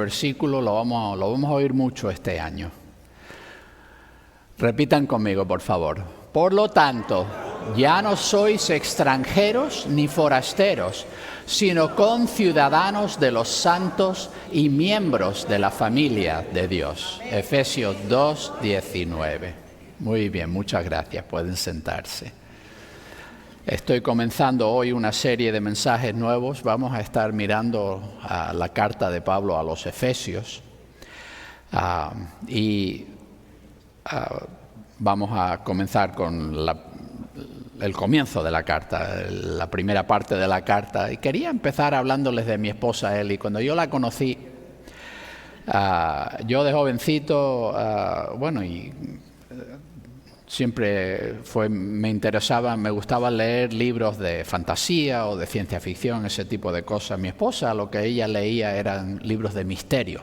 versículo lo vamos a oír mucho este año. Repitan conmigo, por favor. Por lo tanto, ya no sois extranjeros ni forasteros, sino conciudadanos de los santos y miembros de la familia de Dios. Efesios 2:19. Muy bien, muchas gracias. Pueden sentarse. Estoy comenzando hoy una serie de mensajes nuevos. Vamos a estar mirando la carta de Pablo a los Efesios. Vamos a comenzar con el comienzo de la carta, la primera parte de la carta. Y quería empezar hablándoles de mi esposa Eli. Cuando yo la conocí, yo de jovencito, siempre me gustaba leer libros de fantasía o de ciencia ficción, ese tipo de cosas. Mi esposa, lo que ella leía eran libros de misterio.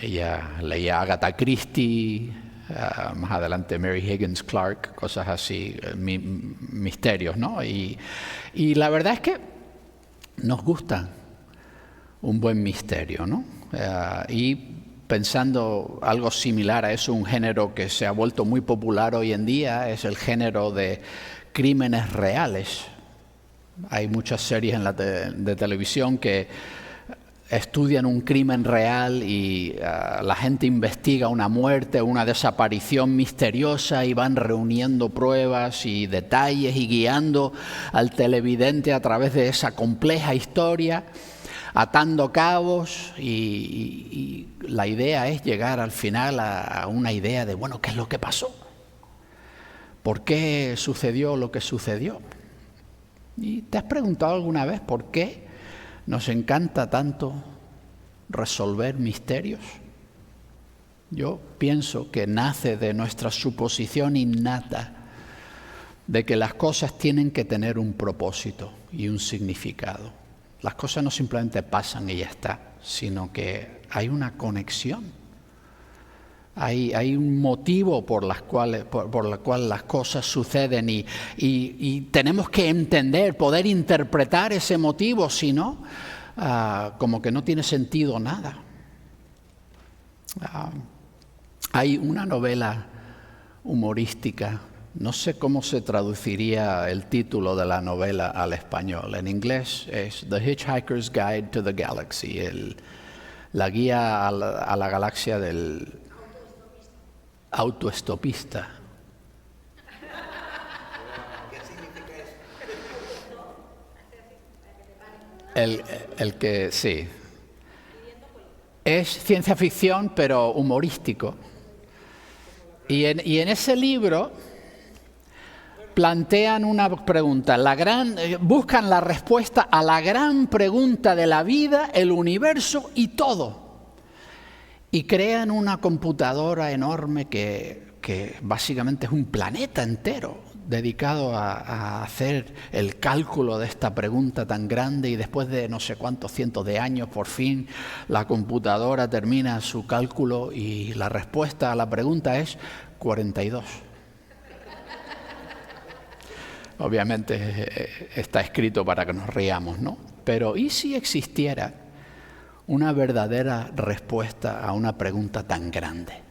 Ella leía Agatha Christie, más adelante Mary Higgins Clark, cosas así, misterios, ¿no? Y la verdad es que nos gusta un buen misterio, ¿no? Y pensando algo similar a eso, un género que se ha vuelto muy popular hoy en día es el género de crímenes reales. Hay muchas series de televisión que estudian un crimen real y la gente investiga una muerte, una desaparición misteriosa y van reuniendo pruebas y detalles y guiando al televidente a través de esa compleja historia, atando cabos y la idea es llegar al final a una idea de, bueno, ¿qué es lo que pasó? ¿Por qué sucedió lo que sucedió? ¿Y te has preguntado alguna vez por qué nos encanta tanto resolver misterios? Yo pienso que nace de nuestra suposición innata de que las cosas tienen que tener un propósito y un significado. Las cosas no simplemente pasan y ya está, sino que hay una conexión. Hay un motivo por la cual las cosas suceden y tenemos que entender, poder interpretar ese motivo, si no, como que no tiene sentido nada. Hay una novela humorística, no sé cómo se traduciría el título de la novela al español. En inglés es The Hitchhiker's Guide to the Galaxy, la guía a la galaxia del autoestopista. ¿Qué significa eso? Sí. Es ciencia ficción, pero humorístico. Y en ese libro plantean una pregunta, buscan la respuesta a la gran pregunta de la vida, el universo y todo. Y crean una computadora enorme que básicamente es un planeta entero dedicado a hacer el cálculo de esta pregunta tan grande, y después de no sé cuántos cientos de años, por fin, la computadora termina su cálculo y la respuesta a la pregunta es 42. Obviamente está escrito para que nos riamos, ¿no? Pero ¿y si existiera una verdadera respuesta a una pregunta tan grande?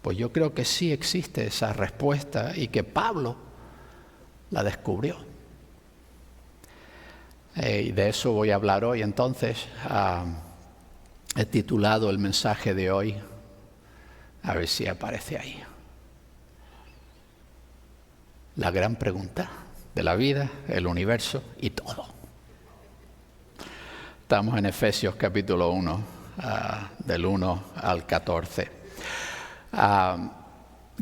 Pues yo creo que sí existe esa respuesta y que Pablo la descubrió. Y de eso voy a hablar hoy. Entonces, he titulado el mensaje de hoy, a ver si aparece ahí: la gran pregunta de la vida, el universo y todo. Estamos en Efesios capítulo 1, del 1 al 14.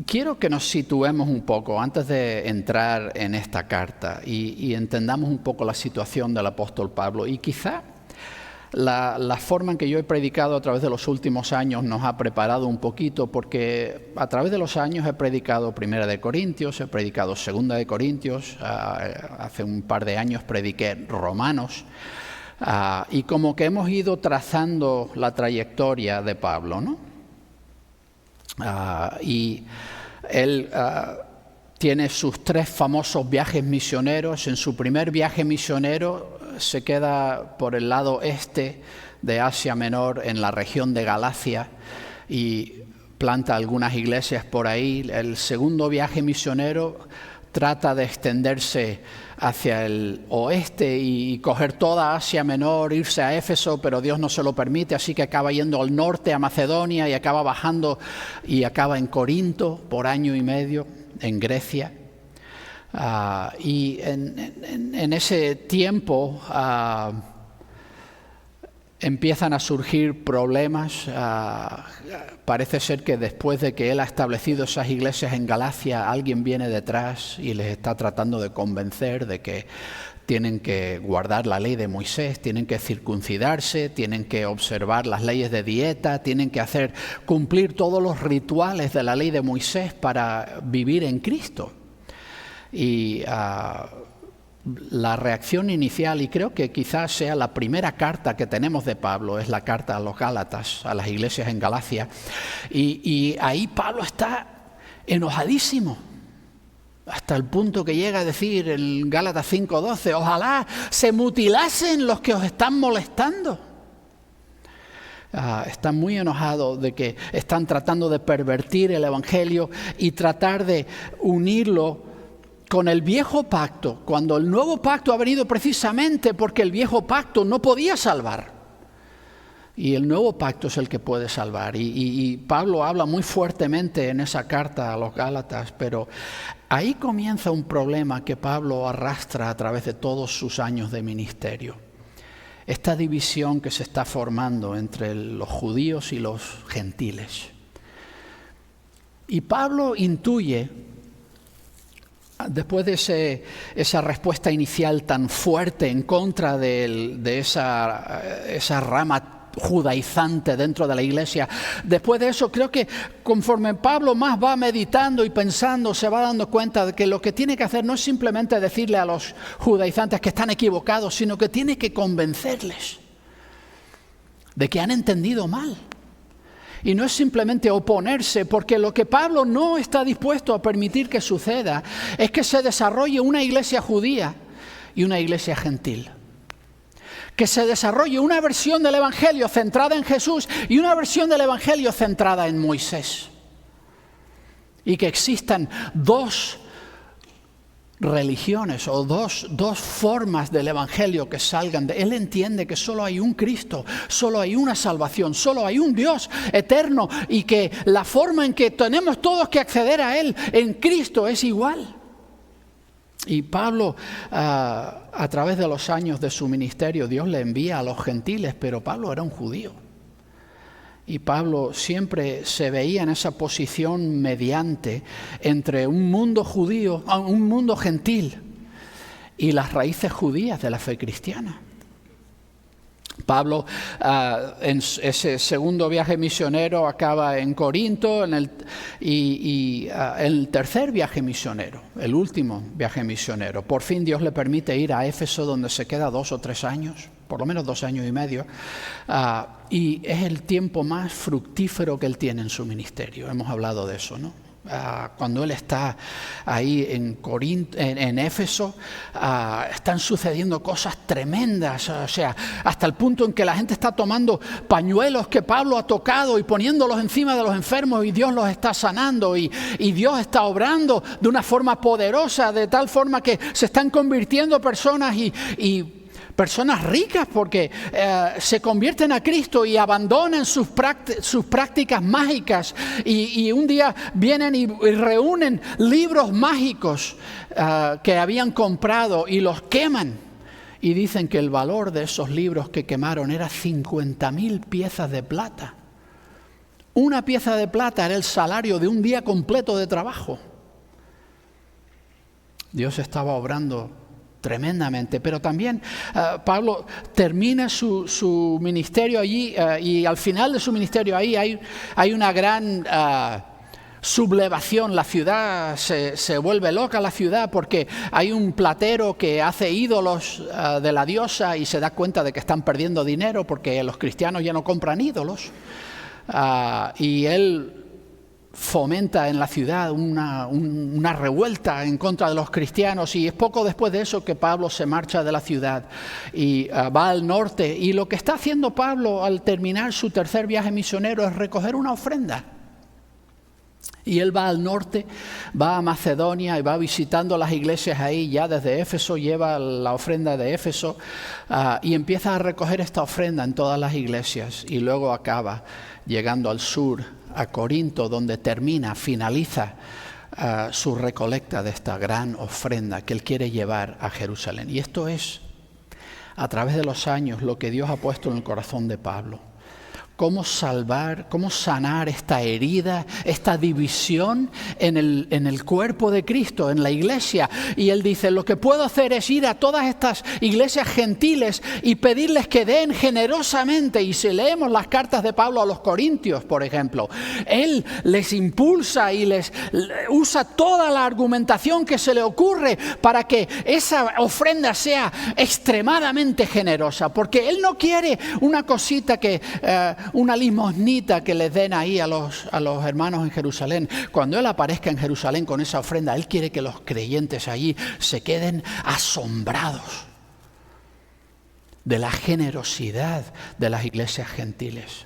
Quiero que nos situemos un poco antes de entrar en esta carta y entendamos un poco la situación del apóstol Pablo. Y quizá la forma en que yo he predicado a través de los últimos años nos ha preparado un poquito, porque a través de los años he predicado Primera de Corintios, he predicado Segunda de Corintios, hace un par de años prediqué Romanos, y como que hemos ido trazando la trayectoria de Pablo, ¿no? Y él tiene sus 3 famosos viajes misioneros. En su primer viaje misionero se queda por el lado este de Asia Menor en la región de Galacia y planta algunas iglesias por ahí. El segundo viaje misionero trata de extenderse hacia el oeste y coger toda Asia Menor, irse a Éfeso, pero Dios no se lo permite, así que acaba yendo al norte, a Macedonia, y acaba bajando y acaba en Corinto por año y medio, en Grecia. Y en ese tiempo empiezan a surgir problemas. Parece ser que después de que él ha establecido esas iglesias en Galacia, alguien viene detrás y les está tratando de convencer de que tienen que guardar la ley de Moisés, tienen que circuncidarse, tienen que observar las leyes de dieta, tienen que cumplir todos los rituales de la ley de Moisés para vivir en Cristo. Y la reacción inicial, y creo que quizás sea la primera carta que tenemos de Pablo, es la carta a los Gálatas, a las iglesias en Galacia, y ahí Pablo está enojadísimo, hasta el punto que llega a decir en Gálatas 5:12, ojalá se mutilasen los que os están molestando. Están muy enojados de que están tratando de pervertir el evangelio y tratar de unirlo con el viejo pacto, cuando el nuevo pacto ha venido precisamente porque el viejo pacto no podía salvar. Y el nuevo pacto es el que puede salvar. Y Pablo habla muy fuertemente en esa carta a los Gálatas, pero ahí comienza un problema que Pablo arrastra a través de todos sus años de ministerio. Esta división que se está formando entre los judíos y los gentiles. Y Pablo intuye, después de esa respuesta inicial tan fuerte en contra de esa rama judaizante dentro de la iglesia, después de eso creo que conforme Pablo más va meditando y pensando, se va dando cuenta de que lo que tiene que hacer no es simplemente decirle a los judaizantes que están equivocados, sino que tiene que convencerles de que han entendido mal. Y no es simplemente oponerse, porque lo que Pablo no está dispuesto a permitir que suceda es que se desarrolle una iglesia judía y una iglesia gentil. Que se desarrolle una versión del evangelio centrada en Jesús y una versión del evangelio centrada en Moisés. Y que existan dos religiones o dos formas del evangelio que salgan de él. Entiende que solo hay un Cristo, solo hay una salvación, solo hay un Dios eterno y que la forma en que tenemos todos que acceder a él en Cristo es igual. Y Pablo, a través de los años de su ministerio, Dios le envía a los gentiles, pero Pablo era un judío. Y Pablo siempre se veía en esa posición mediante entre un mundo judío, un mundo gentil y las raíces judías de la fe cristiana. Pablo en ese segundo viaje misionero acaba en Corinto, en el tercer viaje misionero, el último viaje misionero. Por fin Dios le permite ir a Éfeso, donde se queda 2 o 3 años, por lo menos 2 años y medio, y es el tiempo más fructífero que él tiene en su ministerio. Hemos hablado de eso, ¿no? Cuando él está ahí en Éfeso, están sucediendo cosas tremendas, o sea, hasta el punto en que la gente está tomando pañuelos que Pablo ha tocado y poniéndolos encima de los enfermos y Dios los está sanando y Dios está obrando de una forma poderosa, de tal forma que se están convirtiendo personas y personas ricas porque se convierten a Cristo y abandonan sus prácticas mágicas y un día vienen y reúnen libros mágicos que habían comprado y los queman. Y dicen que el valor de esos libros que quemaron era 50,000 piezas de plata. Una pieza de plata era el salario de un día completo de trabajo. Dios estaba obrando tremendamente, pero también Pablo termina su ministerio allí y al final de su ministerio ahí hay una gran sublevación. La ciudad se vuelve loca, la ciudad, porque hay un platero que hace ídolos de la diosa y se da cuenta de que están perdiendo dinero porque los cristianos ya no compran ídolos, y él fomenta en la ciudad una revuelta en contra de los cristianos, y es poco después de eso que Pablo se marcha de la ciudad y va al norte, y lo que está haciendo Pablo al terminar su tercer viaje misionero es recoger una ofrenda. Y él va al norte, va a Macedonia y va visitando las iglesias ahí. Ya desde Éfeso lleva la ofrenda de Éfeso y empieza a recoger esta ofrenda en todas las iglesias. Y luego acaba llegando al sur, a Corinto, donde finaliza su recolecta de esta gran ofrenda que él quiere llevar a Jerusalén. Y esto es, a través de los años, lo que Dios ha puesto en el corazón de Pablo. Cómo sanar esta herida, esta división en el cuerpo de Cristo, en la iglesia. Y él dice, lo que puedo hacer es ir a todas estas iglesias gentiles y pedirles que den generosamente. Y si leemos las cartas de Pablo a los Corintios, por ejemplo, él les impulsa y les usa toda la argumentación que se le ocurre para que esa ofrenda sea extremadamente generosa. Porque él no quiere una cosita una limosnita que les den ahí a los hermanos en Jerusalén. Cuando él aparezca en Jerusalén con esa ofrenda, él quiere que los creyentes allí se queden asombrados de la generosidad de las iglesias gentiles.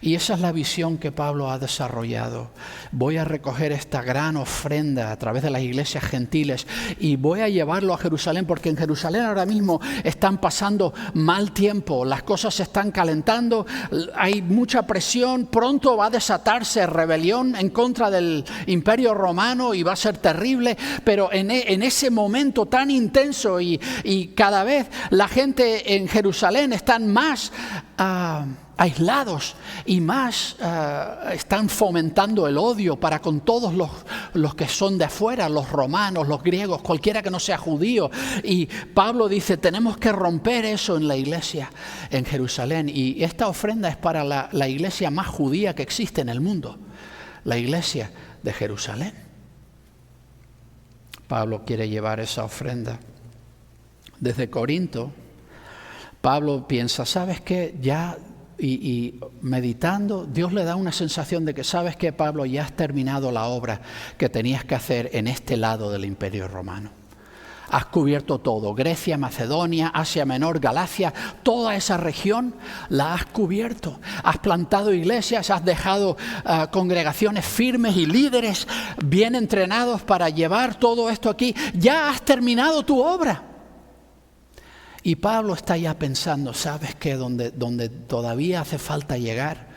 Y esa es la visión que Pablo ha desarrollado. Voy a recoger esta gran ofrenda a través de las iglesias gentiles y voy a llevarlo a Jerusalén, porque en Jerusalén ahora mismo están pasando mal tiempo, las cosas se están calentando, hay mucha presión, pronto va a desatarse rebelión en contra del Imperio Romano y va a ser terrible, pero en ese momento tan intenso y cada vez la gente en Jerusalén están más aislados y más están fomentando el odio para con todos los que son de afuera, los romanos, los griegos, cualquiera que no sea judío. Y Pablo dice, tenemos que romper eso en la iglesia en Jerusalén. Y esta ofrenda es para la iglesia más judía que existe en el mundo, la iglesia de Jerusalén. Pablo quiere llevar esa ofrenda. Desde Corinto, Pablo piensa, ¿sabes qué? Y meditando, Dios le da una sensación de que, ¿sabes qué, Pablo? Ya has terminado la obra que tenías que hacer en este lado del Imperio Romano. Has cubierto todo, Grecia, Macedonia, Asia Menor, Galacia, toda esa región la has cubierto. Has plantado iglesias, has dejado congregaciones firmes y líderes bien entrenados para llevar todo esto aquí. Ya has terminado tu obra. Y Pablo está ya pensando, ¿sabes qué? Donde todavía hace falta llegar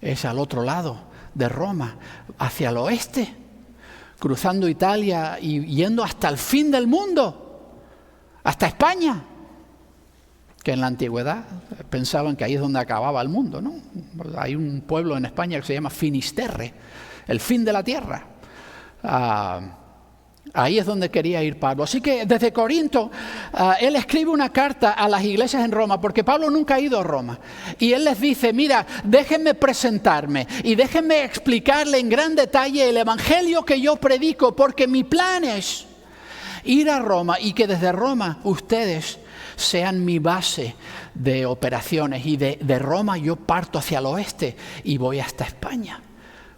es al otro lado de Roma, hacia el oeste, cruzando Italia y yendo hasta el fin del mundo, hasta España, que en la antigüedad pensaban que ahí es donde acababa el mundo, ¿no? Hay un pueblo en España que se llama Finisterre, el fin de la tierra. Ahí es donde quería ir Pablo. Así que desde Corinto, él escribe una carta a las iglesias en Roma, porque Pablo nunca ha ido a Roma. Y él les dice, mira, déjenme presentarme y déjenme explicarle en gran detalle el evangelio que yo predico, porque mi plan es ir a Roma y que desde Roma ustedes sean mi base de operaciones. Y de Roma yo parto hacia el oeste y voy hasta España,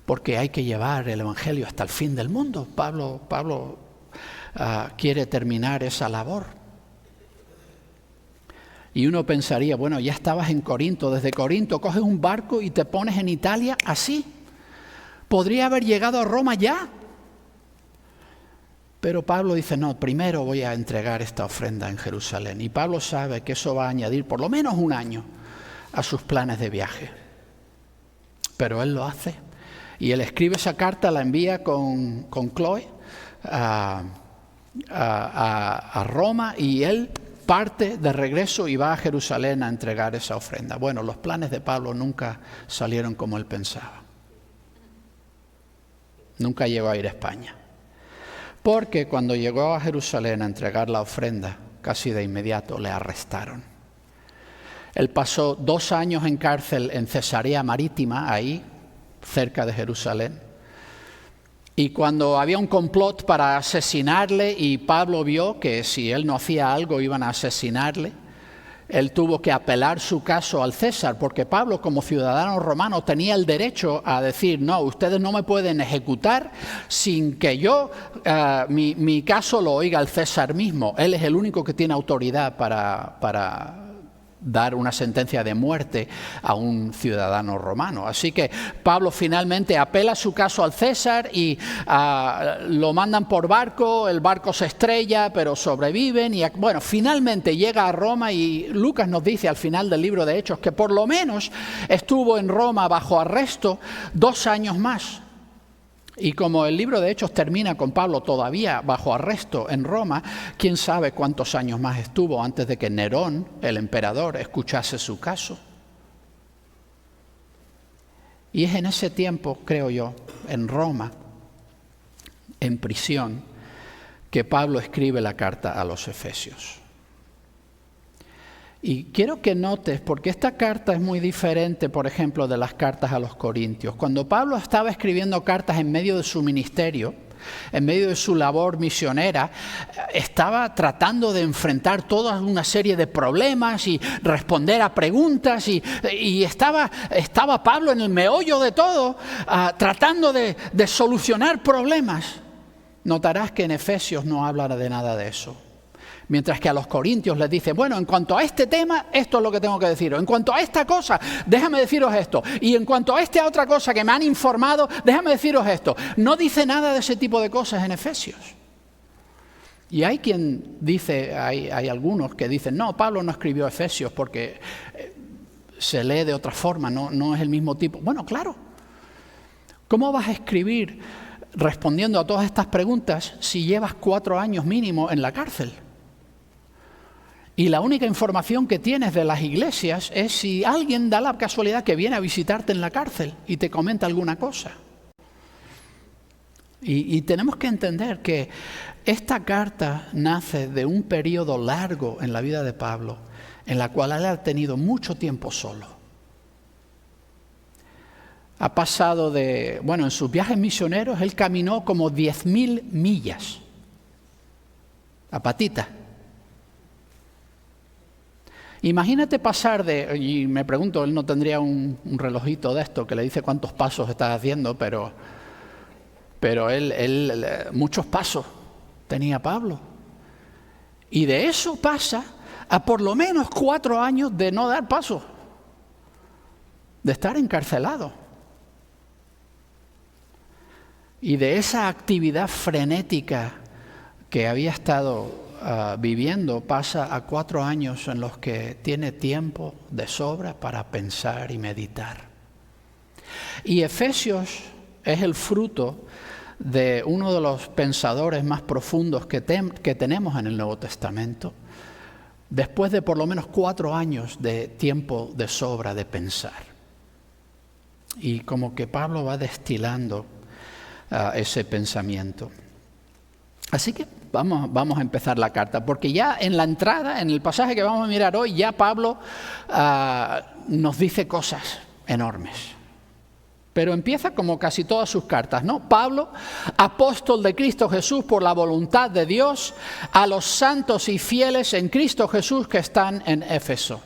porque hay que llevar el evangelio hasta el fin del mundo. Pablo quiere terminar esa labor. Y uno pensaría, bueno, ya estabas en Corinto, desde Corinto coges un barco y te pones en Italia así. Podría haber llegado a Roma ya. Pero Pablo dice, no, primero voy a entregar esta ofrenda en Jerusalén. Y Pablo sabe que eso va a añadir por lo menos un año a sus planes de viaje. Pero él lo hace. Y él escribe esa carta, la envía con Chloe a Roma, y él parte de regreso y va a Jerusalén a entregar esa ofrenda. Bueno, los planes de Pablo nunca salieron como él pensaba. Nunca llegó a ir a España. Porque cuando llegó a Jerusalén a entregar la ofrenda, casi de inmediato le arrestaron. Él pasó 2 años en cárcel en Cesarea Marítima, ahí, cerca de Jerusalén. Y cuando había un complot para asesinarle y Pablo vio que si él no hacía algo iban a asesinarle, Él tuvo que apelar su caso al César, porque Pablo, como ciudadano romano, tenía el derecho a decir, no, ustedes no me pueden ejecutar sin que yo, mi caso lo oiga el César mismo. Él es el único que tiene autoridad para dar una sentencia de muerte a un ciudadano romano. Así que Pablo finalmente apela su caso al César y lo mandan por barco, el barco se estrella, pero sobreviven y bueno, finalmente llega a Roma y Lucas nos dice al final del libro de Hechos que por lo menos estuvo en Roma bajo arresto 2 años más. Y como el libro de Hechos termina con Pablo todavía bajo arresto en Roma, quién sabe cuántos años más estuvo antes de que Nerón, el emperador, escuchase su caso. Y es en ese tiempo, creo yo, en Roma, en prisión, que Pablo escribe la carta a los Efesios. Y quiero que notes, porque esta carta es muy diferente, por ejemplo, de las cartas a los Corintios. Cuando Pablo estaba escribiendo cartas en medio de su ministerio, en medio de su labor misionera, estaba tratando de enfrentar toda una serie de problemas y responder a preguntas y estaba Pablo en el meollo de todo, tratando de solucionar problemas. Notarás que en Efesios no habla de nada de eso. Mientras que a los corintios les dice, bueno, en cuanto a este tema, esto es lo que tengo que deciros. En cuanto a esta cosa, déjame deciros esto. Y en cuanto a esta otra cosa que me han informado, déjame deciros esto. No dice nada de ese tipo de cosas en Efesios. Y hay quien dice, hay algunos que dicen, no, Pablo no escribió Efesios porque se lee de otra forma, no es el mismo tipo. Bueno, claro. ¿Cómo vas a escribir respondiendo a todas estas preguntas si llevas 4 años mínimo en la cárcel? Y la única información que tienes de las iglesias es si alguien da la casualidad que viene a visitarte en la cárcel y te comenta alguna cosa. Y tenemos que entender que esta carta nace de un periodo largo en la vida de Pablo, en la cual él ha tenido mucho tiempo solo. Ha pasado en sus viajes misioneros, él caminó como 10.000 millas a patita. Imagínate pasar y me pregunto, él no tendría un relojito de esto que le dice cuántos pasos está haciendo, pero él muchos pasos tenía Pablo. Y de eso pasa a por lo menos 4 años de no dar pasos, de estar encarcelado. Y de esa actividad frenética que había estado viviendo, pasa a 4 años en los que tiene tiempo de sobra para pensar y meditar. Y Efesios es el fruto de uno de los pensadores más profundos que tenemos en el Nuevo Testamento, después de por lo menos 4 años de tiempo de sobra de pensar. Y como que Pablo va destilando ese pensamiento. Así que vamos a empezar la carta, porque ya en la entrada, en el pasaje que vamos a mirar hoy, ya Pablo nos dice cosas enormes. Pero empieza como casi todas sus cartas, ¿no? Pablo, apóstol de Cristo Jesús por la voluntad de Dios, a los santos y fieles en Cristo Jesús que están en Éfeso.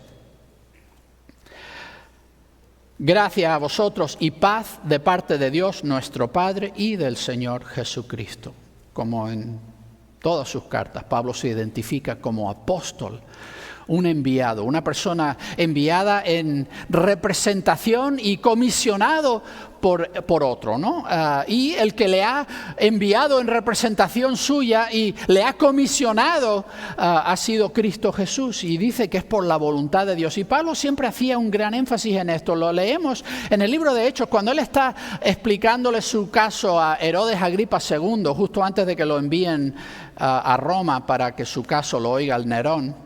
Gracias a vosotros y paz de parte de Dios nuestro Padre y del Señor Jesucristo. Como en todas sus cartas, Pablo se identifica como apóstol, un enviado, una persona enviada en representación y comisionado por otro, ¿no? Y el que le ha enviado en representación suya y le ha comisionado ha sido Cristo Jesús, y dice que es por la voluntad de Dios. Y Pablo siempre hacía un gran énfasis en esto. Lo leemos en el libro de Hechos cuando él está explicándole su caso a Herodes Agripa II, justo antes de que lo envíen a Roma para que su caso lo oiga el Nerón.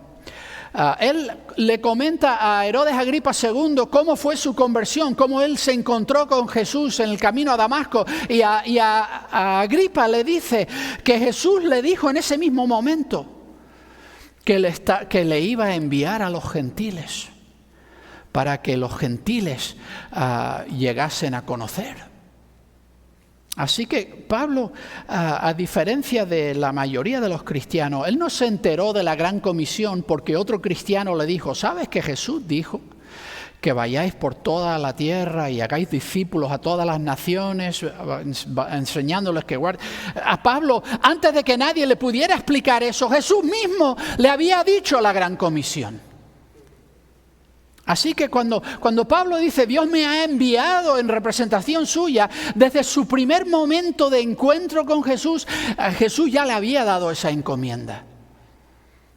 Él le comenta a Herodes Agripa II cómo fue su conversión, cómo él se encontró con Jesús en el camino a Damasco, y a Agripa le dice que Jesús le dijo en ese mismo momento que le iba a enviar a los gentiles para que los gentiles llegasen a conocer. Así que Pablo, a diferencia de la mayoría de los cristianos, él no se enteró de la gran comisión porque otro cristiano le dijo, ¿sabes que Jesús dijo que vayáis por toda la tierra y hagáis discípulos a todas las naciones, enseñándoles que guarden? A Pablo, antes de que nadie le pudiera explicar eso, Jesús mismo le había dicho la gran comisión. Así que cuando Pablo dice, Dios me ha enviado en representación suya, desde su primer momento de encuentro con Jesús, Jesús ya le había dado esa encomienda.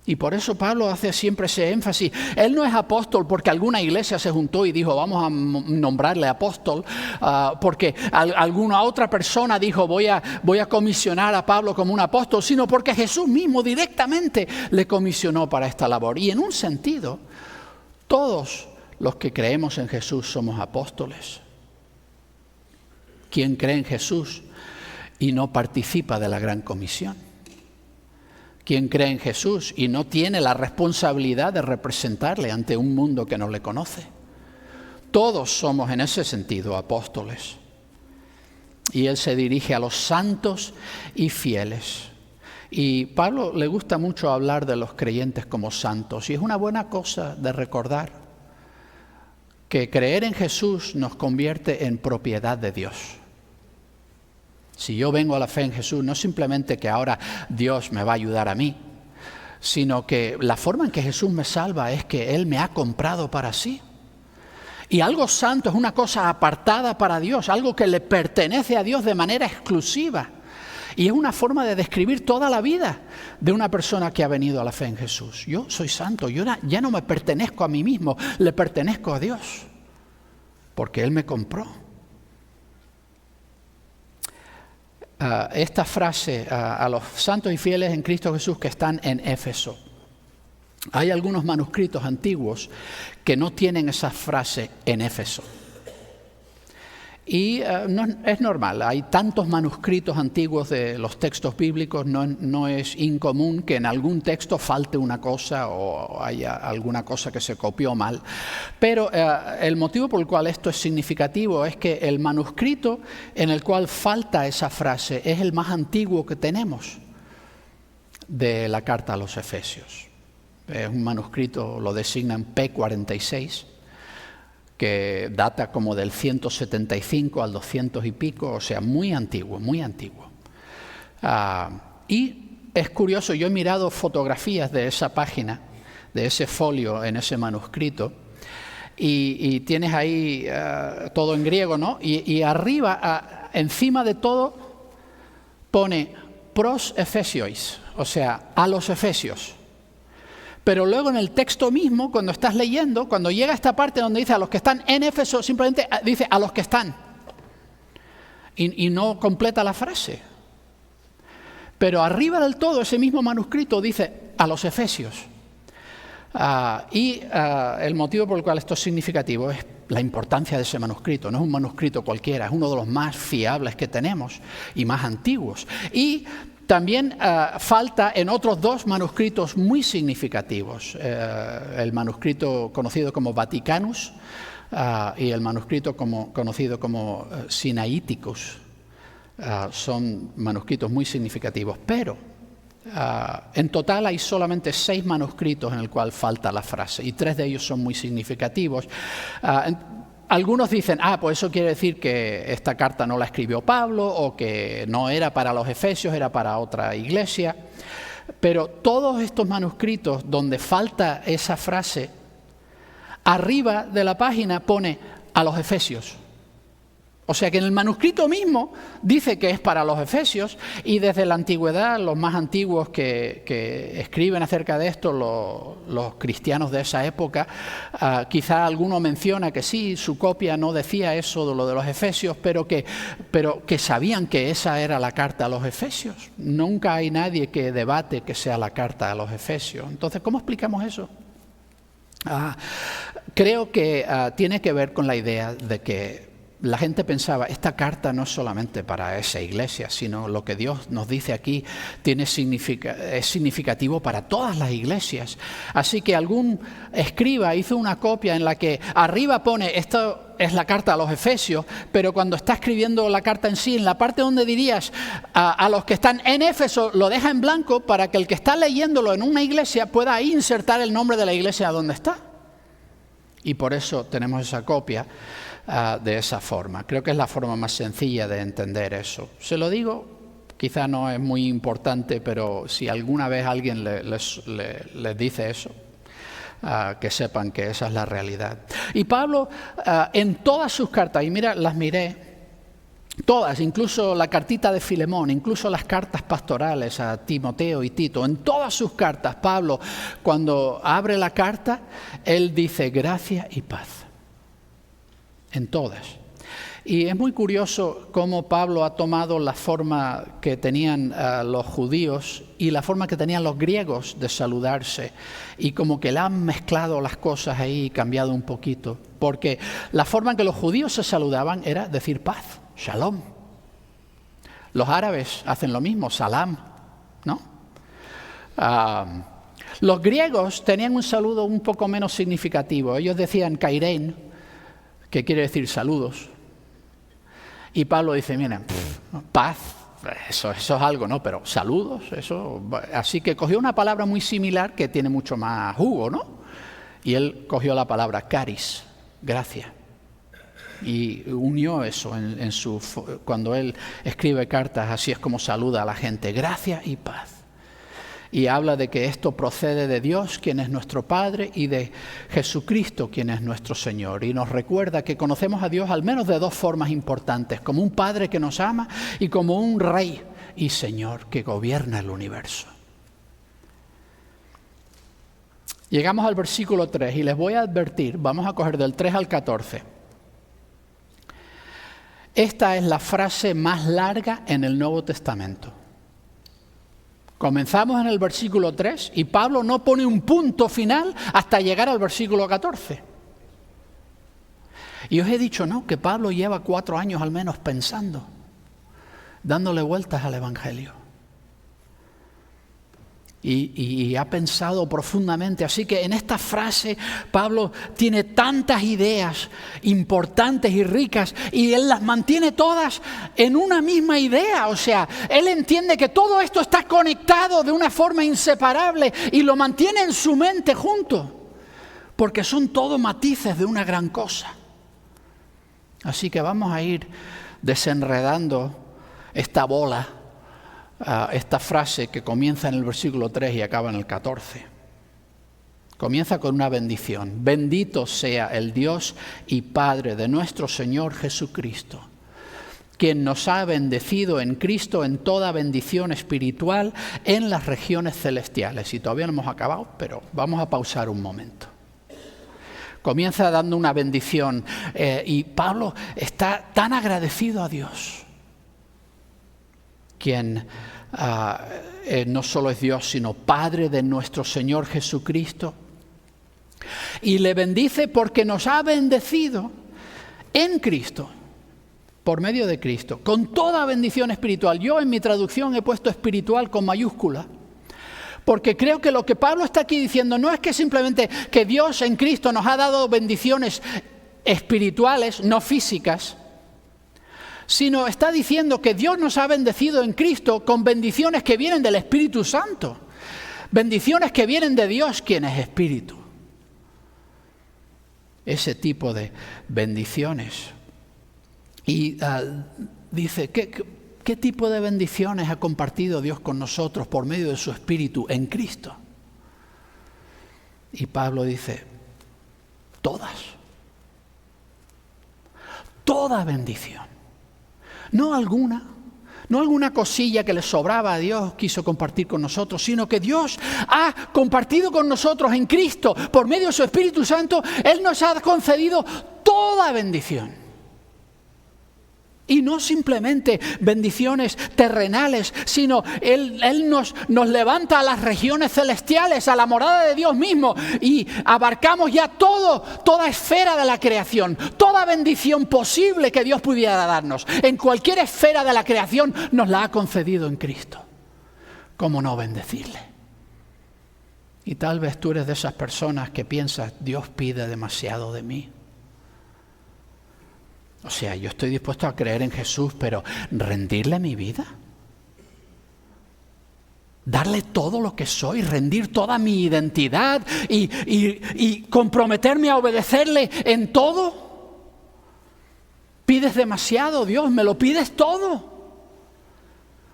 Y por eso Pablo hace siempre ese énfasis. Él no es apóstol porque alguna iglesia se juntó y dijo, vamos a nombrarle apóstol, porque alguna otra persona dijo, voy a comisionar a Pablo como un apóstol, sino porque Jesús mismo directamente le comisionó para esta labor. Y en un sentido, todos los que creemos en Jesús somos apóstoles. ¿Quién cree en Jesús y no participa de la gran comisión? ¿Quién cree en Jesús y no tiene la responsabilidad de representarle ante un mundo que no le conoce? Todos somos en ese sentido apóstoles. Y Él se dirige a los santos y fieles. Y Pablo le gusta mucho hablar de los creyentes como santos. Y es una buena cosa de recordar que creer en Jesús nos convierte en propiedad de Dios. Si yo vengo a la fe en Jesús, no simplemente que ahora Dios me va a ayudar a mí, sino que la forma en que Jesús me salva es que Él me ha comprado para sí. Y algo santo es una cosa apartada para Dios, algo que le pertenece a Dios de manera exclusiva. Y es una forma de describir toda la vida de una persona que ha venido a la fe en Jesús. Yo soy santo, yo ya no me pertenezco a mí mismo, le pertenezco a Dios, porque Él me compró. Esta frase a los santos y fieles en Cristo Jesús que están en Éfeso. Hay algunos manuscritos antiguos que no tienen esa frase en Éfeso. Y no, es normal, hay tantos manuscritos antiguos de los textos bíblicos, no es incomún que en algún texto falte una cosa o haya alguna cosa que se copió mal. Pero el motivo por el cual esto es significativo es que el manuscrito en el cual falta esa frase es el más antiguo que tenemos de la carta a los Efesios. Es un manuscrito, lo designan P46. Que data como del 175 al 200 y pico, o sea, muy antiguo, muy antiguo. Y es curioso, yo he mirado fotografías de esa página, de ese folio en ese manuscrito, y tienes ahí todo en griego, ¿no? Y arriba, encima de todo, pone pros Efesiois, o sea, a los Efesios. Pero luego en el texto mismo, cuando estás leyendo, cuando llega a esta parte donde dice a los que están en Éfeso, simplemente dice a los que están. Y no completa la frase. Pero arriba del todo, ese mismo manuscrito dice a los Efesios. El motivo por el cual esto es significativo es la importancia de ese manuscrito. No es un manuscrito cualquiera, es uno de los más fiables que tenemos y más antiguos. Y también falta en otros dos manuscritos muy significativos, el manuscrito conocido como Vaticanus y el manuscrito conocido como Sinaiticus. Son manuscritos muy significativos, pero en total hay solamente 6 manuscritos en el cual falta la frase y 3 de ellos son muy significativos. Algunos dicen, pues eso quiere decir que esta carta no la escribió Pablo o que no era para los Efesios, era para otra iglesia. Pero todos estos manuscritos donde falta esa frase, arriba de la página pone a los Efesios. O sea que en el manuscrito mismo dice que es para los Efesios y desde la antigüedad, los más antiguos que escriben acerca de esto, los cristianos de esa época, quizá alguno menciona que sí, su copia no decía eso de lo de los Efesios, pero que sabían que esa era la carta a los Efesios. Nunca hay nadie que debate que sea la carta a los Efesios. Entonces, ¿cómo explicamos eso? Creo que tiene que ver con la idea de que la gente pensaba, esta carta no es solamente para esa iglesia, sino lo que Dios nos dice aquí es significativo para todas las iglesias. Así que algún escriba hizo una copia en la que arriba pone, esto es la carta a los Efesios, pero cuando está escribiendo la carta en sí, en la parte donde dirías a los que están en Éfeso, lo deja en blanco para que el que está leyéndolo en una iglesia pueda ahí insertar el nombre de la iglesia donde está. Y por eso tenemos esa copia de esa forma. Creo que es la forma más sencilla de entender eso. Se lo digo, quizá no es muy importante, pero si alguna vez alguien les dice eso, que sepan que esa es la realidad. Y Pablo, en todas sus cartas, y mira, las miré, todas, incluso la cartita de Filemón, incluso las cartas pastorales a Timoteo y Tito, en todas sus cartas, Pablo, cuando abre la carta, él dice gracia y paz. En todas. Y es muy curioso cómo Pablo ha tomado la forma que tenían los judíos y la forma que tenían los griegos de saludarse, y como que le han mezclado las cosas ahí y cambiado un poquito, porque la forma en que los judíos se saludaban era decir paz, shalom. Los árabes hacen lo mismo, salam, ¿no? Los griegos tenían un saludo un poco menos significativo. Ellos decían kairein, que quiere decir saludos. Y Pablo dice, miren, paz, eso es algo, ¿no? Pero saludos, eso. Así que cogió una palabra muy similar que tiene mucho más jugo, ¿no? Y él cogió la palabra caris, gracia. Y unió eso cuando él escribe cartas, así es como saluda a la gente, gracia y paz. Y habla de que esto procede de Dios, quien es nuestro Padre, y de Jesucristo, quien es nuestro Señor. Y nos recuerda que conocemos a Dios al menos de dos formas importantes, como un Padre que nos ama y como un Rey y Señor que gobierna el universo. Llegamos al versículo 3 y les voy a advertir, vamos a coger del 3 al 14. Esta es la frase más larga en el Nuevo Testamento. Comenzamos en el versículo 3 y Pablo no pone un punto final hasta llegar al versículo 14. Y os he dicho, ¿no?, que Pablo lleva 4 años al menos pensando, dándole vueltas al Evangelio. Y ha pensado profundamente. Así que en esta frase Pablo tiene tantas ideas importantes y ricas y él las mantiene todas en una misma idea. O sea, él entiende que todo esto está conectado de una forma inseparable y lo mantiene en su mente junto, porque son todo matices de una gran cosa. Así que vamos a ir desenredando esta bola, esta frase que comienza en el versículo 3 y acaba en el 14. Comienza con una bendición. Bendito sea el Dios y Padre de nuestro Señor Jesucristo, quien nos ha bendecido en Cristo en toda bendición espiritual en las regiones celestiales. Y todavía no hemos acabado, pero vamos a pausar un momento. Comienza dando una bendición y Pablo está tan agradecido a Dios, quien no solo es Dios, sino Padre de nuestro Señor Jesucristo. Y le bendice porque nos ha bendecido en Cristo, por medio de Cristo, con toda bendición espiritual. Yo en mi traducción he puesto espiritual con mayúscula, porque creo que lo que Pablo está aquí diciendo no es que simplemente que Dios en Cristo nos ha dado bendiciones espirituales, no físicas, sino está diciendo que Dios nos ha bendecido en Cristo con bendiciones que vienen del Espíritu Santo, bendiciones que vienen de Dios, quien es Espíritu. Ese tipo de bendiciones. Y dice, ¿qué tipo de bendiciones ha compartido Dios con nosotros por medio de su Espíritu en Cristo? Y Pablo dice, todas. Toda bendición. No alguna cosilla que le sobraba a Dios quiso compartir con nosotros, sino que Dios ha compartido con nosotros en Cristo, por medio de su Espíritu Santo. Él nos ha concedido toda bendición. Y no simplemente bendiciones terrenales, sino Él nos levanta a las regiones celestiales, a la morada de Dios mismo, y abarcamos ya toda esfera de la creación, toda bendición posible que Dios pudiera darnos. En cualquier esfera de la creación nos la ha concedido en Cristo. ¿Cómo no bendecirle? Y tal vez tú eres de esas personas que piensas, Dios pide demasiado de mí. O sea, yo estoy dispuesto a creer en Jesús, pero ¿rendirle mi vida? ¿Darle todo lo que soy? ¿Rendir toda mi identidad? ¿Y comprometerme a obedecerle en todo? ¿Pides demasiado, Dios? ¿Me lo pides todo?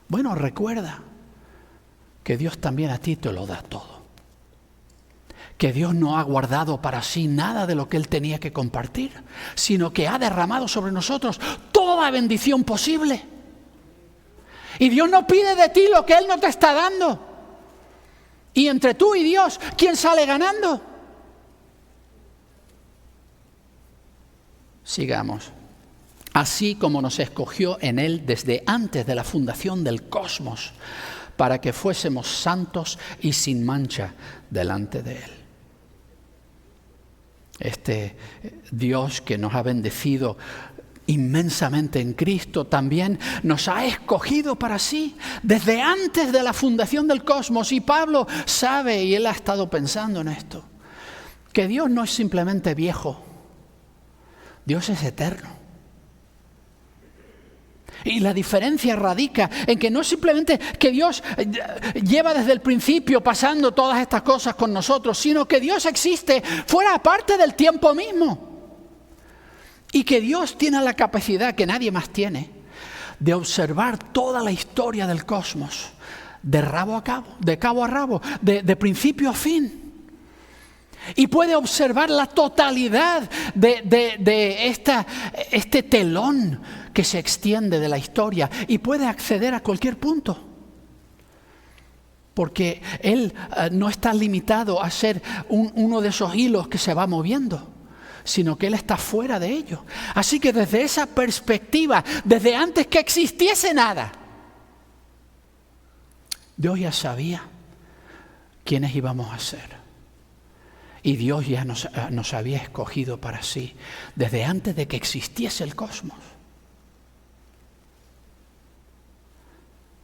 Bueno, recuerda que Dios también a ti te lo da todo. Que Dios no ha guardado para sí nada de lo que Él tenía que compartir, sino que ha derramado sobre nosotros toda bendición posible. Y Dios no pide de ti lo que Él no te está dando. Y entre tú y Dios, ¿quién sale ganando? Sigamos. Así como nos escogió en Él desde antes de la fundación del cosmos, para que fuésemos santos y sin mancha delante de Él. Este Dios que nos ha bendecido inmensamente en Cristo también nos ha escogido para sí desde antes de la fundación del cosmos. Y Pablo sabe, y él ha estado pensando en esto, que Dios no es simplemente viejo, Dios es eterno. Y la diferencia radica en que no es simplemente que Dios lleva desde el principio pasando todas estas cosas con nosotros, sino que Dios existe fuera parte del tiempo mismo. Y que Dios tiene la capacidad que nadie más tiene de observar toda la historia del cosmos, de cabo a rabo, de principio a fin. Y puede observar la totalidad de este telón que se extiende de la historia y puede acceder a cualquier punto. Porque Él no está limitado a ser uno de esos hilos que se va moviendo, sino que Él está fuera de ello. Así que desde esa perspectiva, desde antes que existiese nada, Dios ya sabía quiénes íbamos a ser. Y Dios ya nos había escogido para sí desde antes de que existiese el cosmos.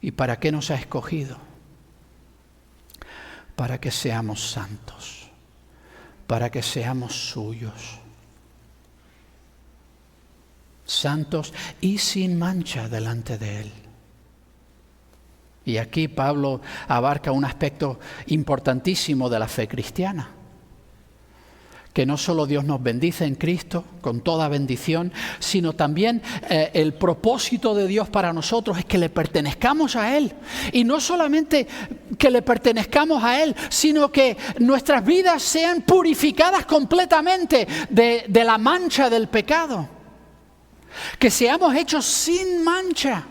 ¿Y para qué nos ha escogido? Para que seamos santos, para que seamos suyos. Santos y sin mancha delante de Él. Y aquí Pablo abarca un aspecto importantísimo de la fe cristiana. Que no solo Dios nos bendice en Cristo con toda bendición, sino también el propósito de Dios para nosotros es que le pertenezcamos a Él. Y no solamente que le pertenezcamos a Él, sino que nuestras vidas sean purificadas completamente de la mancha del pecado. Que seamos hechos sin mancha.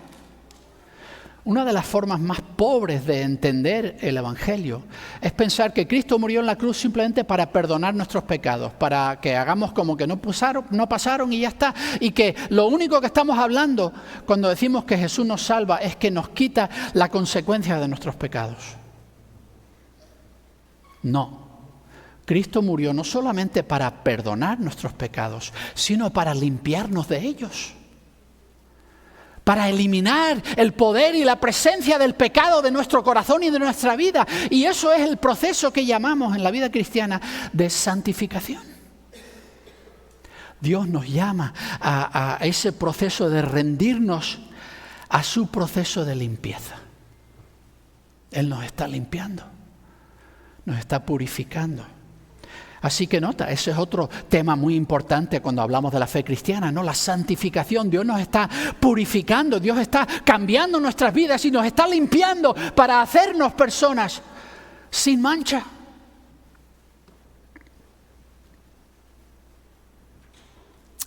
Una de las formas más pobres de entender el Evangelio es pensar que Cristo murió en la cruz simplemente para perdonar nuestros pecados, para que hagamos como que no pasaron y ya está. Y que lo único que estamos hablando cuando decimos que Jesús nos salva es que nos quita la consecuencia de nuestros pecados. No. Cristo murió no solamente para perdonar nuestros pecados, sino para limpiarnos de ellos. Para eliminar el poder y la presencia del pecado de nuestro corazón y de nuestra vida. Y eso es el proceso que llamamos en la vida cristiana de santificación. Dios nos llama a ese proceso de rendirnos a su proceso de limpieza. Él nos está limpiando, nos está purificando. Así que nota, ese es otro tema muy importante cuando hablamos de la fe cristiana, ¿no? La santificación. Dios nos está purificando, Dios está cambiando nuestras vidas y nos está limpiando para hacernos personas sin mancha.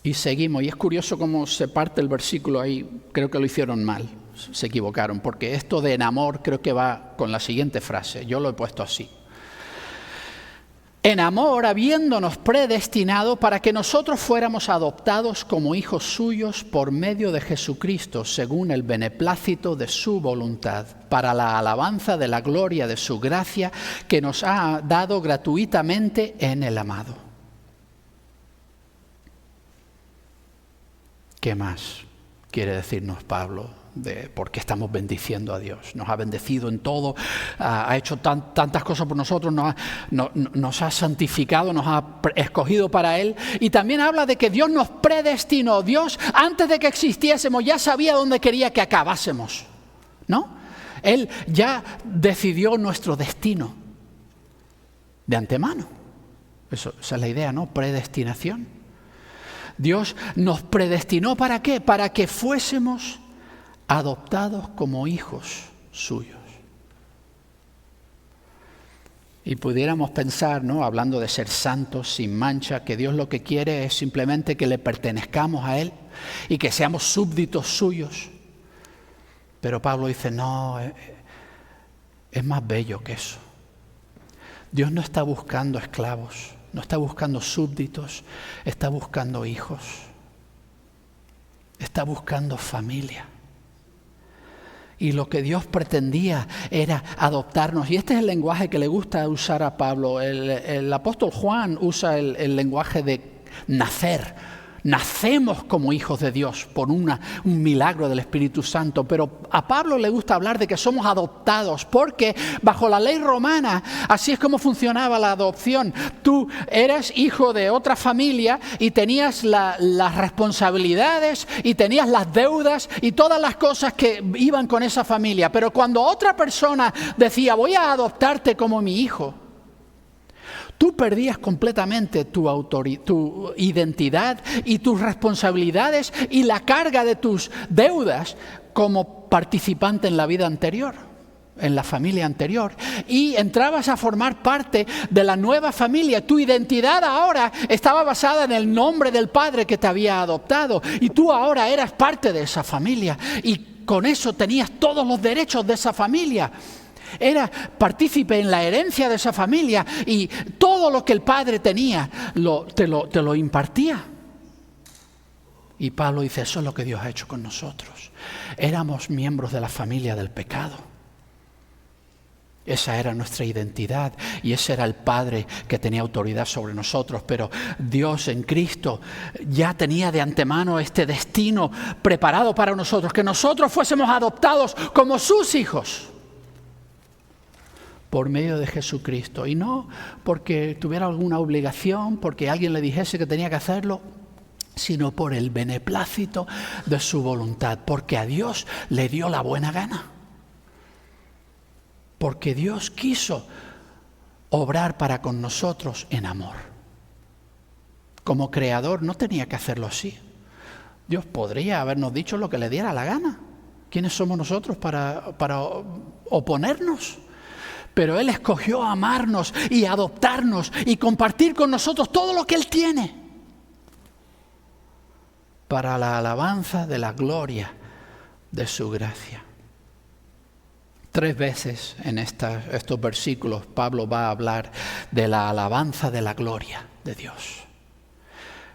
Y seguimos, y es curioso cómo se parte el versículo ahí, creo que lo hicieron mal, se equivocaron, porque esto de en amor creo que va con la siguiente frase, yo lo he puesto así. en amor, habiéndonos predestinado para que nosotros fuéramos adoptados como hijos suyos por medio de Jesucristo, según el beneplácito de su voluntad, para la alabanza de la gloria de su gracia que nos ha dado gratuitamente en el amado. ¿Qué más quiere decirnos Pablo de por qué estamos bendiciendo a Dios? Nos ha bendecido en todo, ha hecho tantas cosas por nosotros, nos ha santificado, nos ha escogido para Él. Y también habla de que Dios nos predestinó. Dios, antes de que existiésemos, ya sabía dónde quería que acabásemos, ¿no? Él ya decidió nuestro destino de antemano. Esa es la idea, ¿no? Predestinación. Dios nos predestinó, ¿para qué? Para que fuésemos adoptados como hijos suyos. Y pudiéramos pensar, ¿no?, hablando de ser santos, sin mancha, que Dios lo que quiere es simplemente que le pertenezcamos a Él y que seamos súbditos suyos. Pero Pablo dice, no, es más bello que eso. Dios no está buscando esclavos, no está buscando súbditos, está buscando hijos, está buscando familia. Y lo que Dios pretendía era adoptarnos. Y este es el lenguaje que le gusta usar a Pablo. El apóstol Juan usa el lenguaje de nacer. Nacemos como hijos de Dios por un milagro del Espíritu Santo. Pero a Pablo le gusta hablar de que somos adoptados, porque bajo la ley romana, así es como funcionaba la adopción. Tú eras hijo de otra familia y tenías las responsabilidades y tenías las deudas y todas las cosas que iban con esa familia. Pero cuando otra persona decía, voy a adoptarte como mi hijo, tú perdías completamente tu identidad y tus responsabilidades y la carga de tus deudas como participante en la vida anterior, en la familia anterior. Y entrabas a formar parte de la nueva familia. Tu identidad ahora estaba basada en el nombre del Padre que te había adoptado. Y tú ahora eras parte de esa familia. Y con eso tenías todos los derechos de esa familia. Era partícipe en la herencia de esa familia y todo lo que el Padre tenía te lo impartía. Y Pablo dice, eso es lo que Dios ha hecho con nosotros. Éramos miembros de la familia del pecado. Esa era nuestra identidad y ese era el Padre que tenía autoridad sobre nosotros. Pero Dios en Cristo ya tenía de antemano este destino preparado para nosotros, que nosotros fuésemos adoptados como sus hijos. Por medio de Jesucristo. Y no porque tuviera alguna obligación, porque alguien le dijese que tenía que hacerlo, sino por el beneplácito de su voluntad. Porque a Dios le dio la buena gana. Porque Dios quiso obrar para con nosotros en amor. Como creador no tenía que hacerlo así. Dios podría habernos dicho lo que le diera la gana. ¿Quiénes somos nosotros para oponernos? Pero Él escogió amarnos y adoptarnos y compartir con nosotros todo lo que Él tiene para la alabanza de la gloria de su gracia. 3 veces en estos versículos Pablo va a hablar de la alabanza de la gloria de Dios.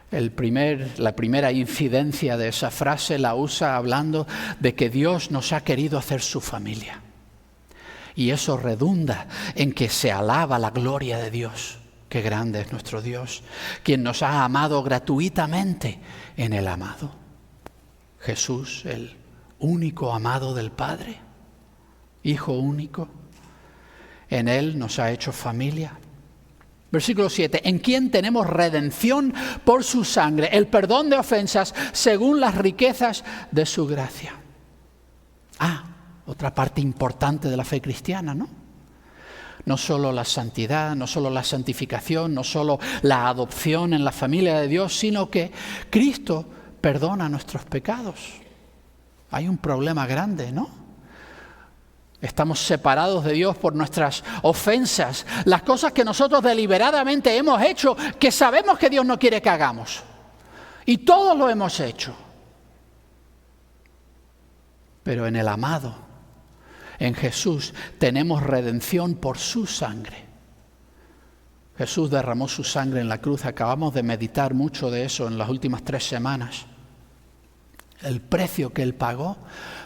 La primera incidencia de esa frase la usa hablando de que Dios nos ha querido hacer su familia. Y eso redunda en que se alaba la gloria de Dios. Qué grande es nuestro Dios, quien nos ha amado gratuitamente en el amado. Jesús, el único amado del Padre, Hijo único, en Él nos ha hecho familia. Versículo 7, en quien tenemos redención por su sangre, el perdón de ofensas según las riquezas de su gracia. Otra parte importante de la fe cristiana, ¿no? No solo la santidad, no solo la santificación, no solo la adopción en la familia de Dios, sino que Cristo perdona nuestros pecados. Hay un problema grande, ¿no? Estamos separados de Dios por nuestras ofensas, las cosas que nosotros deliberadamente hemos hecho, que sabemos que Dios no quiere que hagamos. Y todos lo hemos hecho. Pero en el amado, en Jesús, tenemos redención por su sangre. Jesús derramó su sangre en la cruz. Acabamos de meditar mucho de eso en las últimas 3 semanas. El precio que Él pagó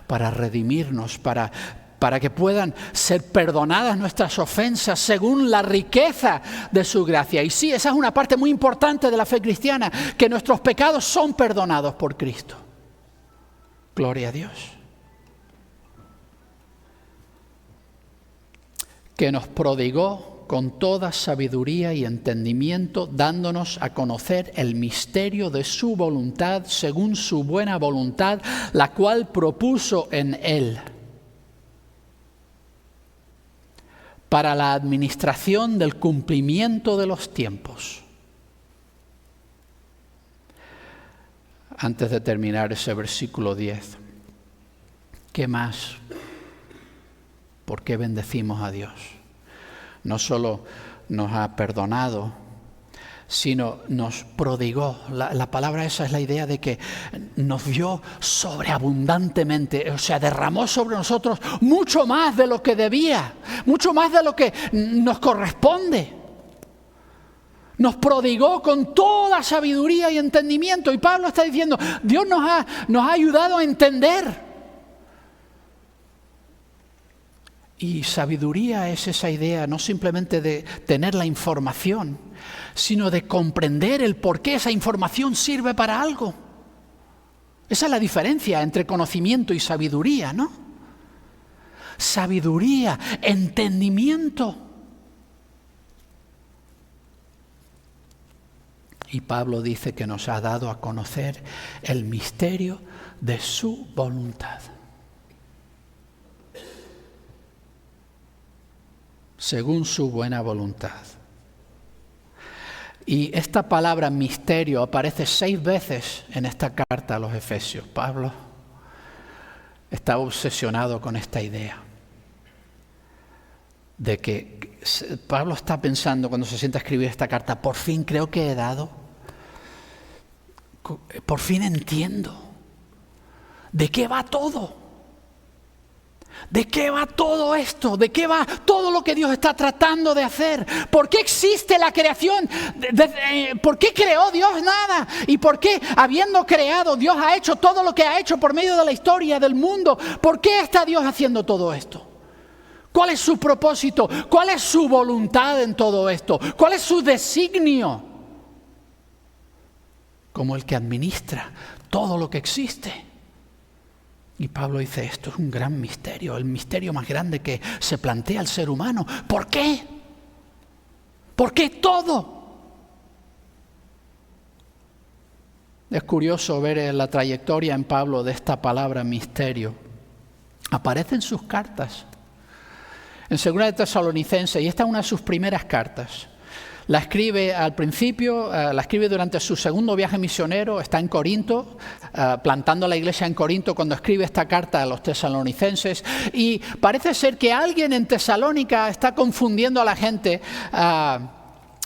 para redimirnos, para que puedan ser perdonadas nuestras ofensas según la riqueza de su gracia. Y sí, esa es una parte muy importante de la fe cristiana, que nuestros pecados son perdonados por Cristo. Gloria a Dios. Que nos prodigó con toda sabiduría y entendimiento, dándonos a conocer el misterio de su voluntad, según su buena voluntad, la cual propuso en Él, para la administración del cumplimiento de los tiempos. Antes de terminar ese versículo 10, ¿qué más? ¿Por qué bendecimos a Dios? No solo nos ha perdonado, sino nos prodigó. La palabra esa es la idea de que nos dio sobreabundantemente, o sea, derramó sobre nosotros mucho más de lo que debía, mucho más de lo que nos corresponde. Nos prodigó con toda sabiduría y entendimiento. Y Pablo está diciendo, Dios nos ha ayudado a entender. Y sabiduría es esa idea no simplemente de tener la información, sino de comprender el por qué esa información sirve para algo. Esa es la diferencia entre conocimiento y sabiduría, ¿no? Sabiduría, entendimiento. Y Pablo dice que nos ha dado a conocer el misterio de su voluntad. Según su buena voluntad. Y esta palabra misterio aparece 6 veces en esta carta a los Efesios. Pablo está obsesionado con esta idea de que Pablo está pensando cuando se sienta a escribir esta carta, por fin creo que he dado, por fin entiendo de qué va todo. ¿De qué va todo esto? ¿De qué va todo lo que Dios está tratando de hacer? ¿Por qué existe la creación? ¿Por qué creó Dios nada? ¿Y por qué, habiendo creado, Dios ha hecho todo lo que ha hecho por medio de la historia del mundo? ¿Por qué está Dios haciendo todo esto? ¿Cuál es su propósito? ¿Cuál es su voluntad en todo esto? ¿Cuál es su designio? Como el que administra todo lo que existe. Y Pablo dice, esto es un gran misterio, el misterio más grande que se plantea el ser humano. ¿Por qué? ¿Por qué todo? Es curioso ver la trayectoria en Pablo de esta palabra misterio. Aparece en sus cartas. En 2 de Tesalonicenses, y esta es una de sus primeras cartas. La escribe al principio, la escribe durante su segundo viaje misionero, está en Corinto, plantando la iglesia en Corinto cuando escribe esta carta a los tesalonicenses. Y parece ser que alguien en Tesalónica está confundiendo a la gente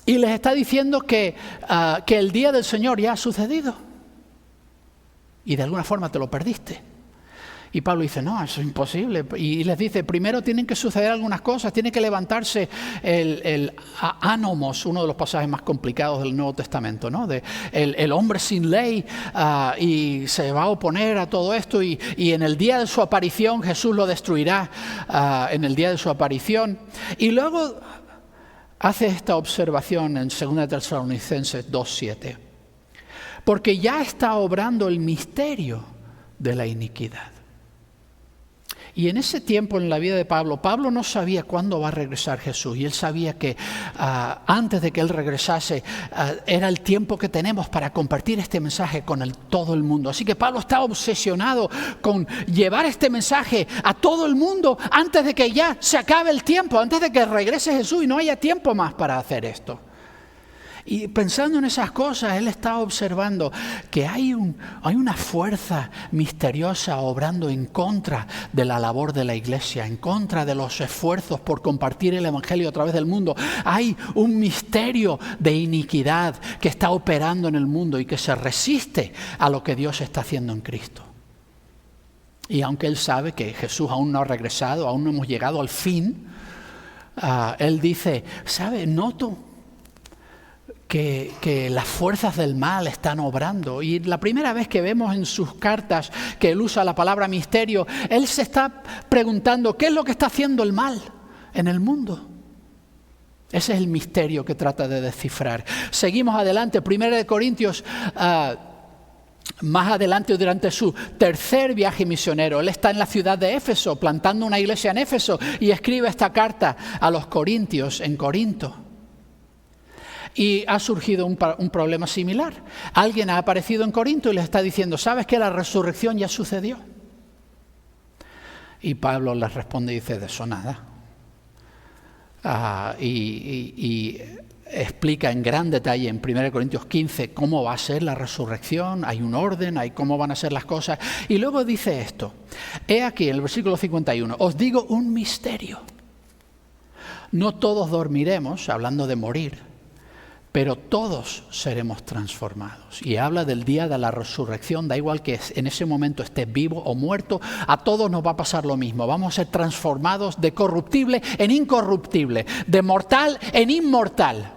y les está diciendo que el día del Señor ya ha sucedido. Y de alguna forma te lo perdiste. Y Pablo dice, no, eso es imposible. Y les dice, primero tienen que suceder algunas cosas, tiene que levantarse el ánomos, uno de los pasajes más complicados del Nuevo Testamento, ¿no? El hombre sin ley, y se va a oponer a todo esto, y en el día de su aparición Jesús lo destruirá, en el día de su aparición. Y luego hace esta observación en 2 de Tesalonicenses 2:7, porque ya está obrando el misterio de la iniquidad. Y en ese tiempo en la vida de Pablo no sabía cuándo va a regresar Jesús. Y él sabía que antes de que él regresase, era el tiempo que tenemos para compartir este mensaje con todo el mundo. Así que Pablo está obsesionado con llevar este mensaje a todo el mundo antes de que ya se acabe el tiempo, antes de que regrese Jesús y no haya tiempo más para hacer esto. Y pensando en esas cosas, él está observando que hay una fuerza misteriosa obrando en contra de la labor de la iglesia, en contra de los esfuerzos por compartir el evangelio a través del mundo. Hay un misterio de iniquidad que está operando en el mundo y que se resiste a lo que Dios está haciendo en Cristo. Y aunque él sabe que Jesús aún no ha regresado, aún no hemos llegado al fin, él dice, ¿sabe? Noto que las fuerzas del mal están obrando. Y la primera vez que vemos en sus cartas que él usa la palabra misterio, él se está preguntando qué es lo que está haciendo el mal en el mundo. Ese es el misterio que trata de descifrar. Seguimos adelante, 1 Corintios, más adelante durante su tercer viaje misionero. Él está en la ciudad de Éfeso, plantando una iglesia en Éfeso, y escribe esta carta a los corintios en Corinto. Y ha surgido un problema similar. Alguien ha aparecido en Corinto y les está diciendo, ¿sabes que la resurrección ya sucedió? Y Pablo les responde y dice, de eso nada. Y explica en gran detalle en 1 Corintios 15 cómo va a ser la resurrección, hay un orden, hay cómo van a ser las cosas. Y luego dice esto, he aquí en el versículo 51, os digo un misterio. No todos dormiremos, hablando de morir, pero todos seremos transformados. Y habla del día de la resurrección, da igual que en ese momento estés vivo o muerto, a todos nos va a pasar lo mismo. Vamos a ser transformados de corruptible en incorruptible, de mortal en inmortal,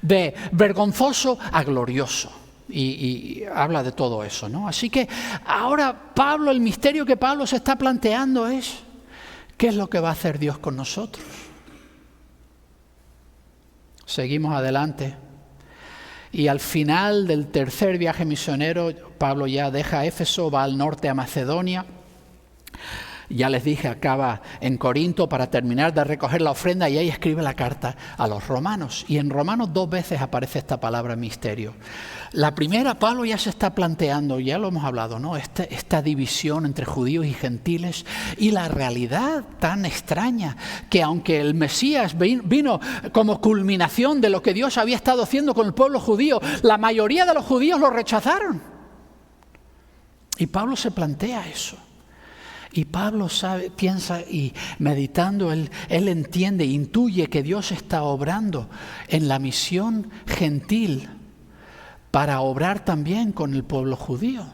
de vergonzoso a glorioso. Y habla de todo eso, ¿no? Así que ahora Pablo, el misterio que Pablo se está planteando es, ¿qué es lo que va a hacer Dios con nosotros? Seguimos adelante y al final del tercer viaje misionero, Pablo ya deja Éfeso, va al norte a Macedonia. Ya les dije, acaba en Corinto para terminar de recoger la ofrenda y ahí escribe la carta a los romanos. Y en Romanos 2 veces aparece esta palabra misterio. La primera, Pablo ya se está planteando, ya lo hemos hablado, ¿no? Esta división entre judíos y gentiles y la realidad tan extraña que aunque el Mesías vino como culminación de lo que Dios había estado haciendo con el pueblo judío, la mayoría de los judíos lo rechazaron. Y Pablo se plantea eso. Y Pablo piensa y meditando, él entiende, intuye que Dios está obrando en la misión gentil para obrar también con el pueblo judío.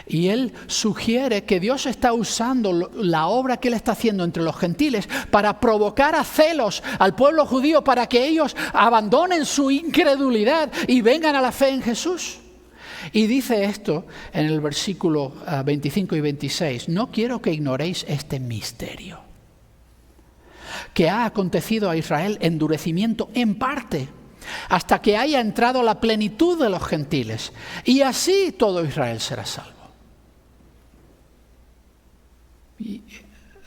Y él sugiere que Dios está usando la obra que él está haciendo entre los gentiles para provocar a celos al pueblo judío para que ellos abandonen su incredulidad y vengan a la fe en Jesús. Y dice esto en el versículo 25 y 26, no quiero que ignoréis este misterio, que ha acontecido a Israel endurecimiento en parte, hasta que haya entrado la plenitud de los gentiles, y así todo Israel será salvo. Y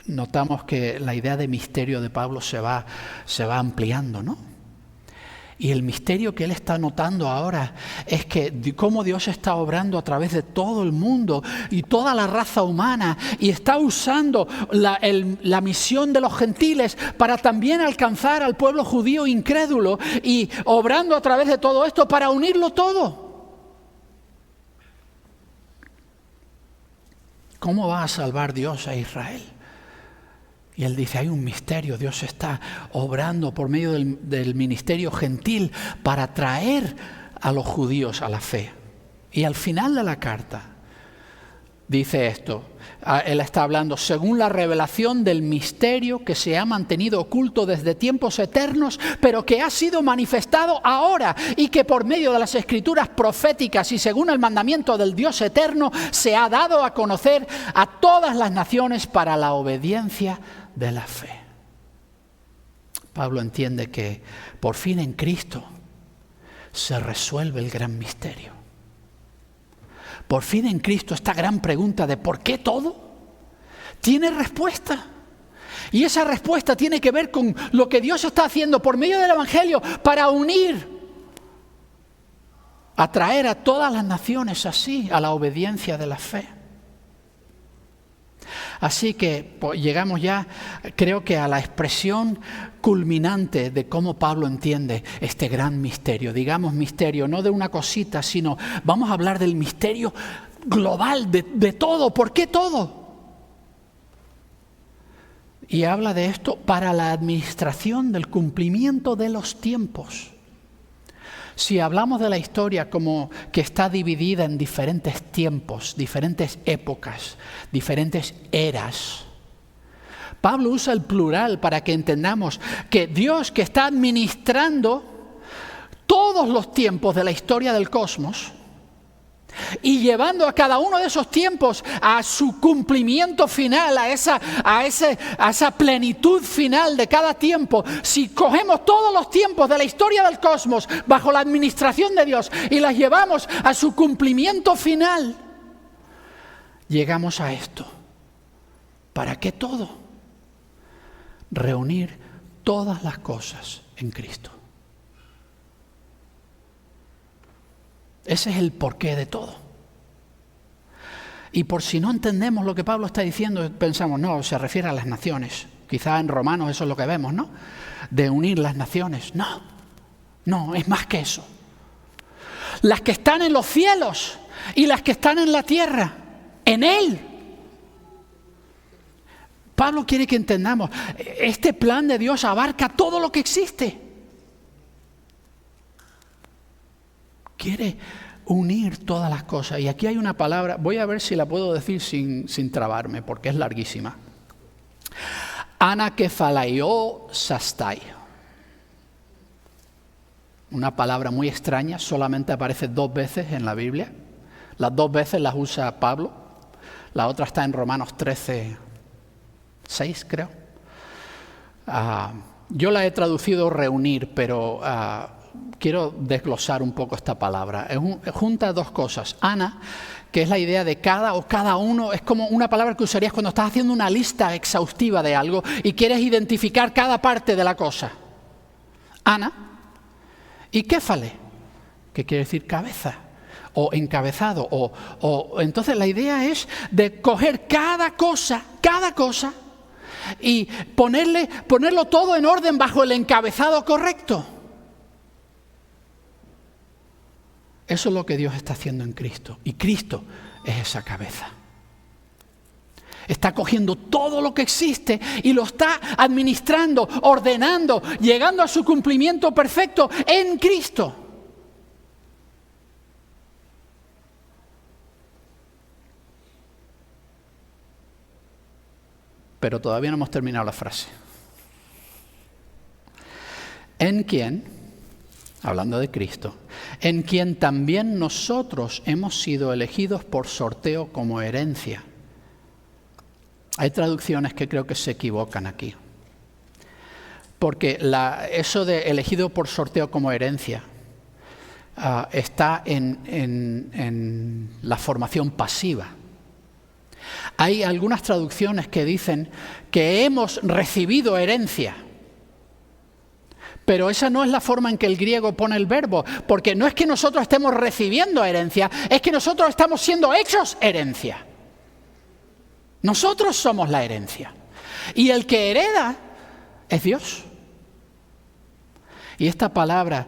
notamos que la idea de misterio de Pablo se va ampliando, ¿no? Y el misterio que él está notando ahora es que cómo Dios está obrando a través de todo el mundo y toda la raza humana y está usando la misión de los gentiles para también alcanzar al pueblo judío incrédulo y obrando a través de todo esto para unirlo todo. ¿Cómo va a salvar Dios a Israel? Y él dice, hay un misterio, Dios está obrando por medio del ministerio gentil para traer a los judíos a la fe. Y al final de la carta dice esto, él está hablando, según la revelación del misterio que se ha mantenido oculto desde tiempos eternos, pero que ha sido manifestado ahora y que por medio de las escrituras proféticas y según el mandamiento del Dios eterno se ha dado a conocer a todas las naciones para la obediencia de la fe. Pablo entiende que por fin en Cristo se resuelve el gran misterio. Por fin en Cristo esta gran pregunta de ¿por qué todo? Tiene respuesta. Y esa respuesta tiene que ver con lo que Dios está haciendo por medio del Evangelio para unir, atraer a todas las naciones así a la obediencia de la fe. Así que pues, llegamos ya, creo que a la expresión culminante de cómo Pablo entiende este gran misterio. Digamos misterio, no de una cosita, sino vamos a hablar del misterio global, de todo. ¿Por qué todo? Y habla de esto para la administración del cumplimiento de los tiempos. Si hablamos de la historia como que está dividida en diferentes tiempos, diferentes épocas, diferentes eras, Pablo usa el plural para que entendamos que Dios, que está administrando todos los tiempos de la historia del cosmos y llevando a cada uno de esos tiempos a su cumplimiento final, a esa plenitud final de cada tiempo, si cogemos todos los tiempos de la historia del cosmos bajo la administración de Dios y las llevamos a su cumplimiento final, llegamos a esto. ¿Para qué todo? Reunir todas las cosas en Cristo. Ese es el porqué de todo. Y por si no entendemos lo que Pablo está diciendo, pensamos, no, se refiere a las naciones. Quizá en Romanos eso es lo que vemos, ¿no? De unir las naciones. No, es más que eso. Las que están en los cielos y las que están en la tierra, en Él. Pablo quiere que entendamos, este plan de Dios abarca todo lo que existe. Quiere unir todas las cosas. Y aquí hay una palabra, voy a ver si la puedo decir sin trabarme, porque es larguísima. Anakefalaio sastai. Una palabra muy extraña, solamente aparece 2 veces en la Biblia. Las 2 veces las usa Pablo. La otra está en Romanos 13:6, creo. Yo la he traducido reunir, pero quiero desglosar un poco esta palabra. Junta 2 cosas. Ana, que es la idea de cada uno, es como una palabra que usarías cuando estás haciendo una lista exhaustiva de algo y quieres identificar cada parte de la cosa. Ana. Y kéfale, que quiere decir cabeza, o encabezado, o entonces la idea es de coger cada cosa, y ponerlo todo en orden bajo el encabezado correcto. Eso es lo que Dios está haciendo en Cristo. Y Cristo es esa cabeza. Está cogiendo todo lo que existe y lo está administrando, ordenando, llegando a su cumplimiento perfecto en Cristo. Pero todavía no hemos terminado la frase. En quien, hablando de Cristo, en quien también nosotros hemos sido elegidos por sorteo como herencia. Hay traducciones que creo que se equivocan aquí. Porque eso de elegido por sorteo como herencia está en la formación pasiva. Hay algunas traducciones que dicen que hemos recibido herencia. Pero esa no es la forma en que el griego pone el verbo, porque no es que nosotros estemos recibiendo herencia, es que nosotros estamos siendo hechos herencia. Nosotros somos la herencia. Y el que hereda es Dios. Y esta palabra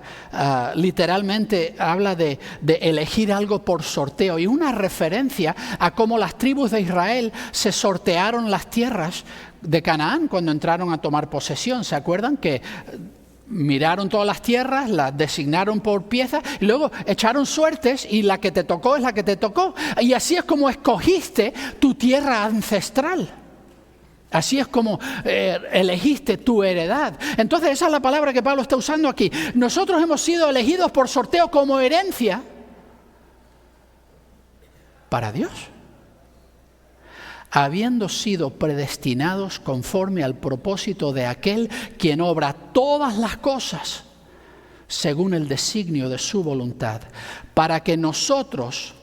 literalmente habla de elegir algo por sorteo. Y una referencia a cómo las tribus de Israel se sortearon las tierras de Canaán cuando entraron a tomar posesión. ¿Se acuerdan que miraron todas las tierras, las designaron por piezas y luego echaron suertes y la que te tocó es la que te tocó? Y así es como escogiste tu tierra ancestral. Así es como elegiste tu heredad. Entonces esa es la palabra que Pablo está usando aquí. Nosotros hemos sido elegidos por sorteo como herencia para Dios, habiendo sido predestinados conforme al propósito de aquel quien obra todas las cosas según el designio de su voluntad, para que nosotros,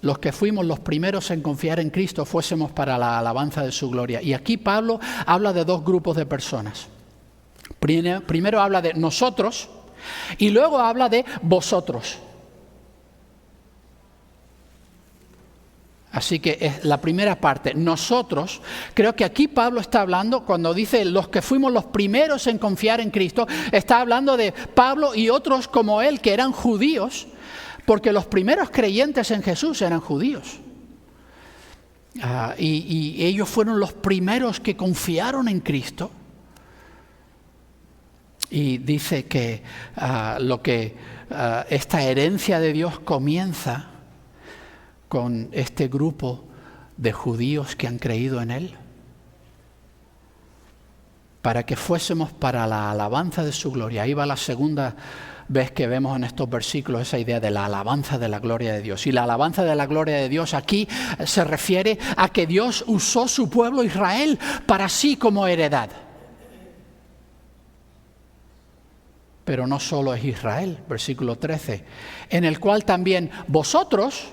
los que fuimos los primeros en confiar en Cristo, fuésemos para la alabanza de su gloria. Y aquí Pablo habla de 2 grupos de personas. Primero habla de nosotros y luego habla de vosotros. Así que es la primera parte, nosotros. Creo que aquí Pablo está hablando, cuando dice los que fuimos los primeros en confiar en Cristo, está hablando de Pablo y otros como él que eran judíos, porque los primeros creyentes en Jesús eran judíos. Y ellos fueron los primeros que confiaron en Cristo. Y dice que esta herencia de Dios comienza con este grupo de judíos que han creído en Él. para que fuésemos para la alabanza de su gloria. Ahí va la segunda vez que vemos en estos versículos esa idea de la alabanza de la gloria de Dios. Y la alabanza de la gloria de Dios aquí se refiere a que Dios usó su pueblo Israel para sí como heredad. Pero no solo es Israel, versículo 13, en el cual también vosotros,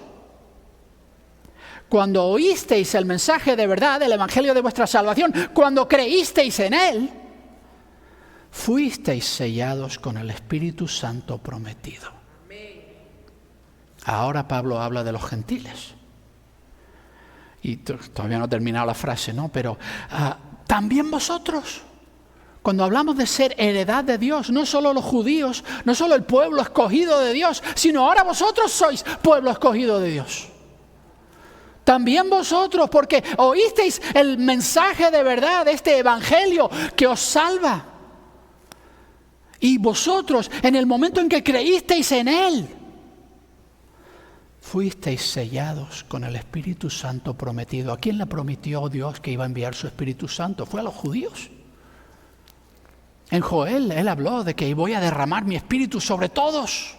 cuando oísteis el mensaje de verdad, el evangelio de vuestra salvación, cuando creísteis en él, fuisteis sellados con el Espíritu Santo prometido. Ahora Pablo habla de los gentiles. Y todavía no he terminado la frase, ¿no? Pero también vosotros, cuando hablamos de ser heredad de Dios, no solo los judíos, no solo el pueblo escogido de Dios, sino ahora vosotros sois pueblo escogido de Dios. También vosotros, porque oísteis el mensaje de verdad, este evangelio que os salva. Y vosotros, en el momento en que creísteis en él, fuisteis sellados con el Espíritu Santo prometido. ¿A quién le prometió Dios que iba a enviar su Espíritu Santo? Fue a los judíos. En Joel, él habló de que voy a derramar mi Espíritu sobre todos.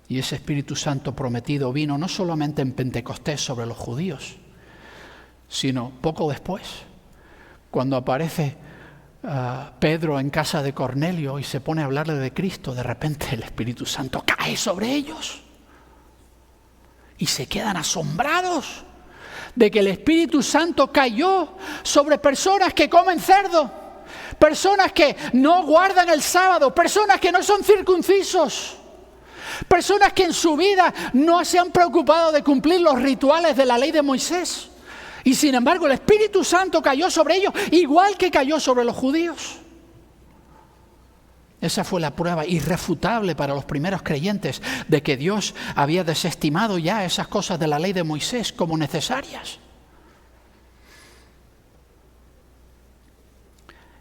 Y ese Espíritu Santo prometido vino no solamente en Pentecostés sobre los judíos, sino poco después, cuando aparece Pedro en casa de Cornelio y se pone a hablarle de Cristo, de repente el Espíritu Santo cae sobre ellos y se quedan asombrados de que el Espíritu Santo cayó sobre personas que comen cerdo, personas que no guardan el sábado, personas que no son circuncisos, personas que en su vida no se han preocupado de cumplir los rituales de la ley de Moisés. Y sin embargo el Espíritu Santo cayó sobre ellos, igual que cayó sobre los judíos. Esa fue la prueba irrefutable para los primeros creyentes de que Dios había desestimado ya esas cosas de la ley de Moisés como necesarias.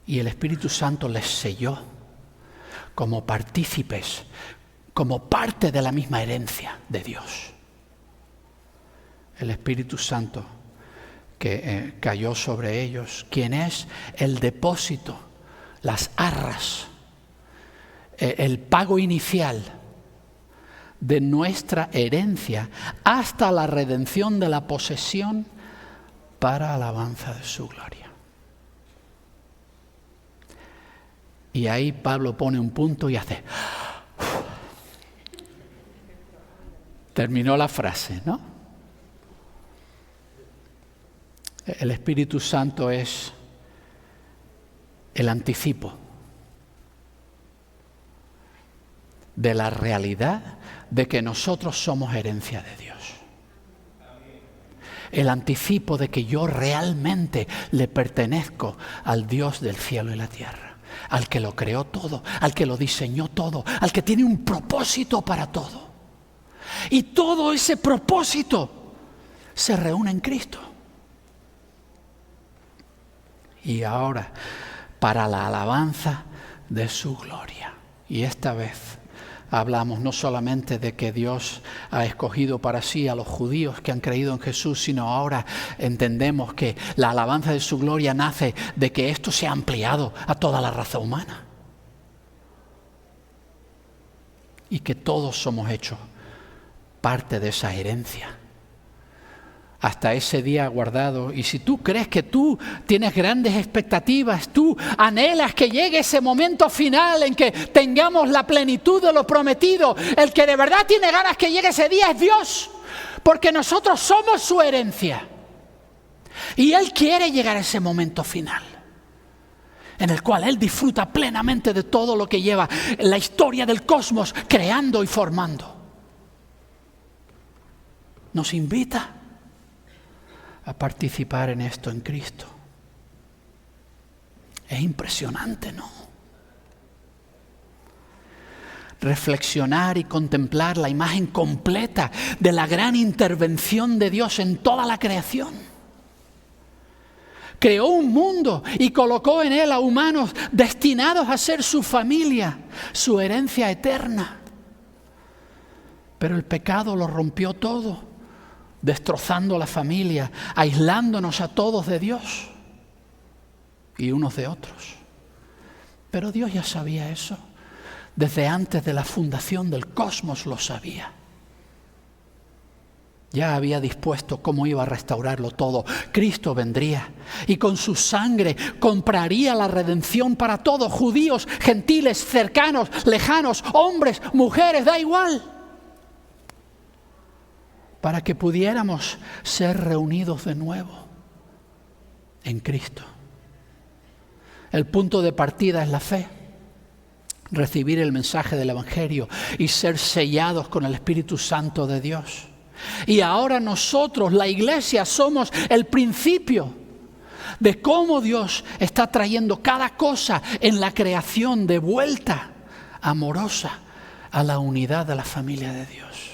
Y el Espíritu Santo les selló como partícipes, como parte de la misma herencia de Dios. El Espíritu Santo que cayó sobre ellos, quien es el depósito, las arras, el pago inicial de nuestra herencia hasta la redención de la posesión para alabanza de su gloria. Y ahí Pablo pone un punto y hace... Terminó la frase, ¿no? El Espíritu Santo es el anticipo de la realidad de que nosotros somos herencia de Dios. El anticipo de que yo realmente le pertenezco al Dios del cielo y la tierra, al que lo creó todo, al que lo diseñó todo, al que tiene un propósito para todo. Y todo ese propósito se reúne en Cristo. Y ahora, para la alabanza de su gloria. Y esta vez hablamos no solamente de que Dios ha escogido para sí a los judíos que han creído en Jesús, sino ahora entendemos que la alabanza de su gloria nace de que esto se ha ampliado a toda la raza humana. Y que todos somos hechos parte de esa herencia. Hasta ese día guardado. Y si tú crees que tú tienes grandes expectativas, tú anhelas que llegue ese momento final en que tengamos la plenitud de lo prometido, el que de verdad tiene ganas que llegue ese día es Dios, porque nosotros somos su herencia. Y Él quiere llegar a ese momento final, en el cual Él disfruta plenamente de todo lo que lleva la historia del cosmos creando y formando. Nos invita a participar en esto en Cristo. Es impresionante, ¿no? Reflexionar y contemplar la imagen completa de la gran intervención de Dios en toda la creación. Creó un mundo y colocó en él a humanos destinados a ser su familia, su herencia eterna. Pero el pecado lo rompió todo, destrozando la familia, aislándonos a todos de Dios. y unos de otros. Pero Dios ya sabía eso. Desde antes de la fundación del cosmos lo sabía. Ya había dispuesto cómo iba a restaurarlo todo. Cristo vendría y con su sangre compraría la redención para todos, judíos, gentiles, cercanos, lejanos, hombres, mujeres, da igual. Para que pudiéramos ser reunidos de nuevo en Cristo. El punto de partida es la fe. Recibir el mensaje del Evangelio y ser sellados con el Espíritu Santo de Dios. Y ahora nosotros, la iglesia, somos el principio de cómo Dios está trayendo cada cosa en la creación de vuelta amorosa a la unidad de la familia de Dios.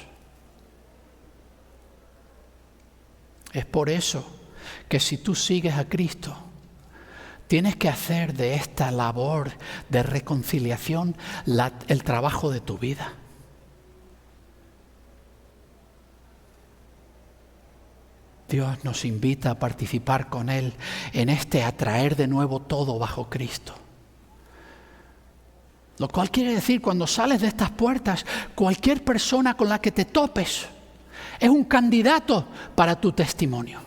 Es por eso que si tú sigues a Cristo, tienes que hacer de esta labor de reconciliación el trabajo de tu vida. Dios nos invita a participar con Él en atraer de nuevo todo bajo Cristo. Lo cual quiere decir, cuando sales de estas puertas, cualquier persona con la que te topes es un candidato para tu testimonio.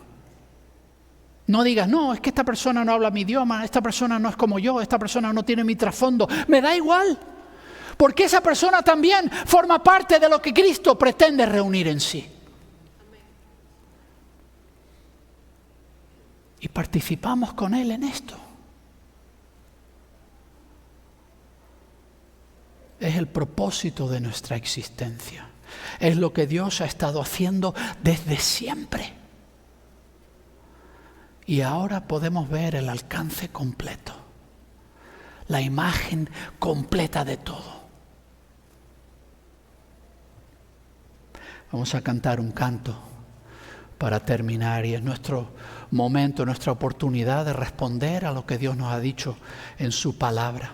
No digas, no, es que esta persona no habla mi idioma, esta persona no es como yo, esta persona no tiene mi trasfondo. Me da igual, porque esa persona también forma parte de lo que Cristo pretende reunir en sí. Y participamos con Él en esto. Es el propósito de nuestra existencia. Es lo que Dios ha estado haciendo desde siempre. Y ahora podemos ver el alcance completo. La imagen completa de todo. Vamos a cantar un canto para terminar, y es nuestro momento, nuestra oportunidad de responder a lo que Dios nos ha dicho en su palabra.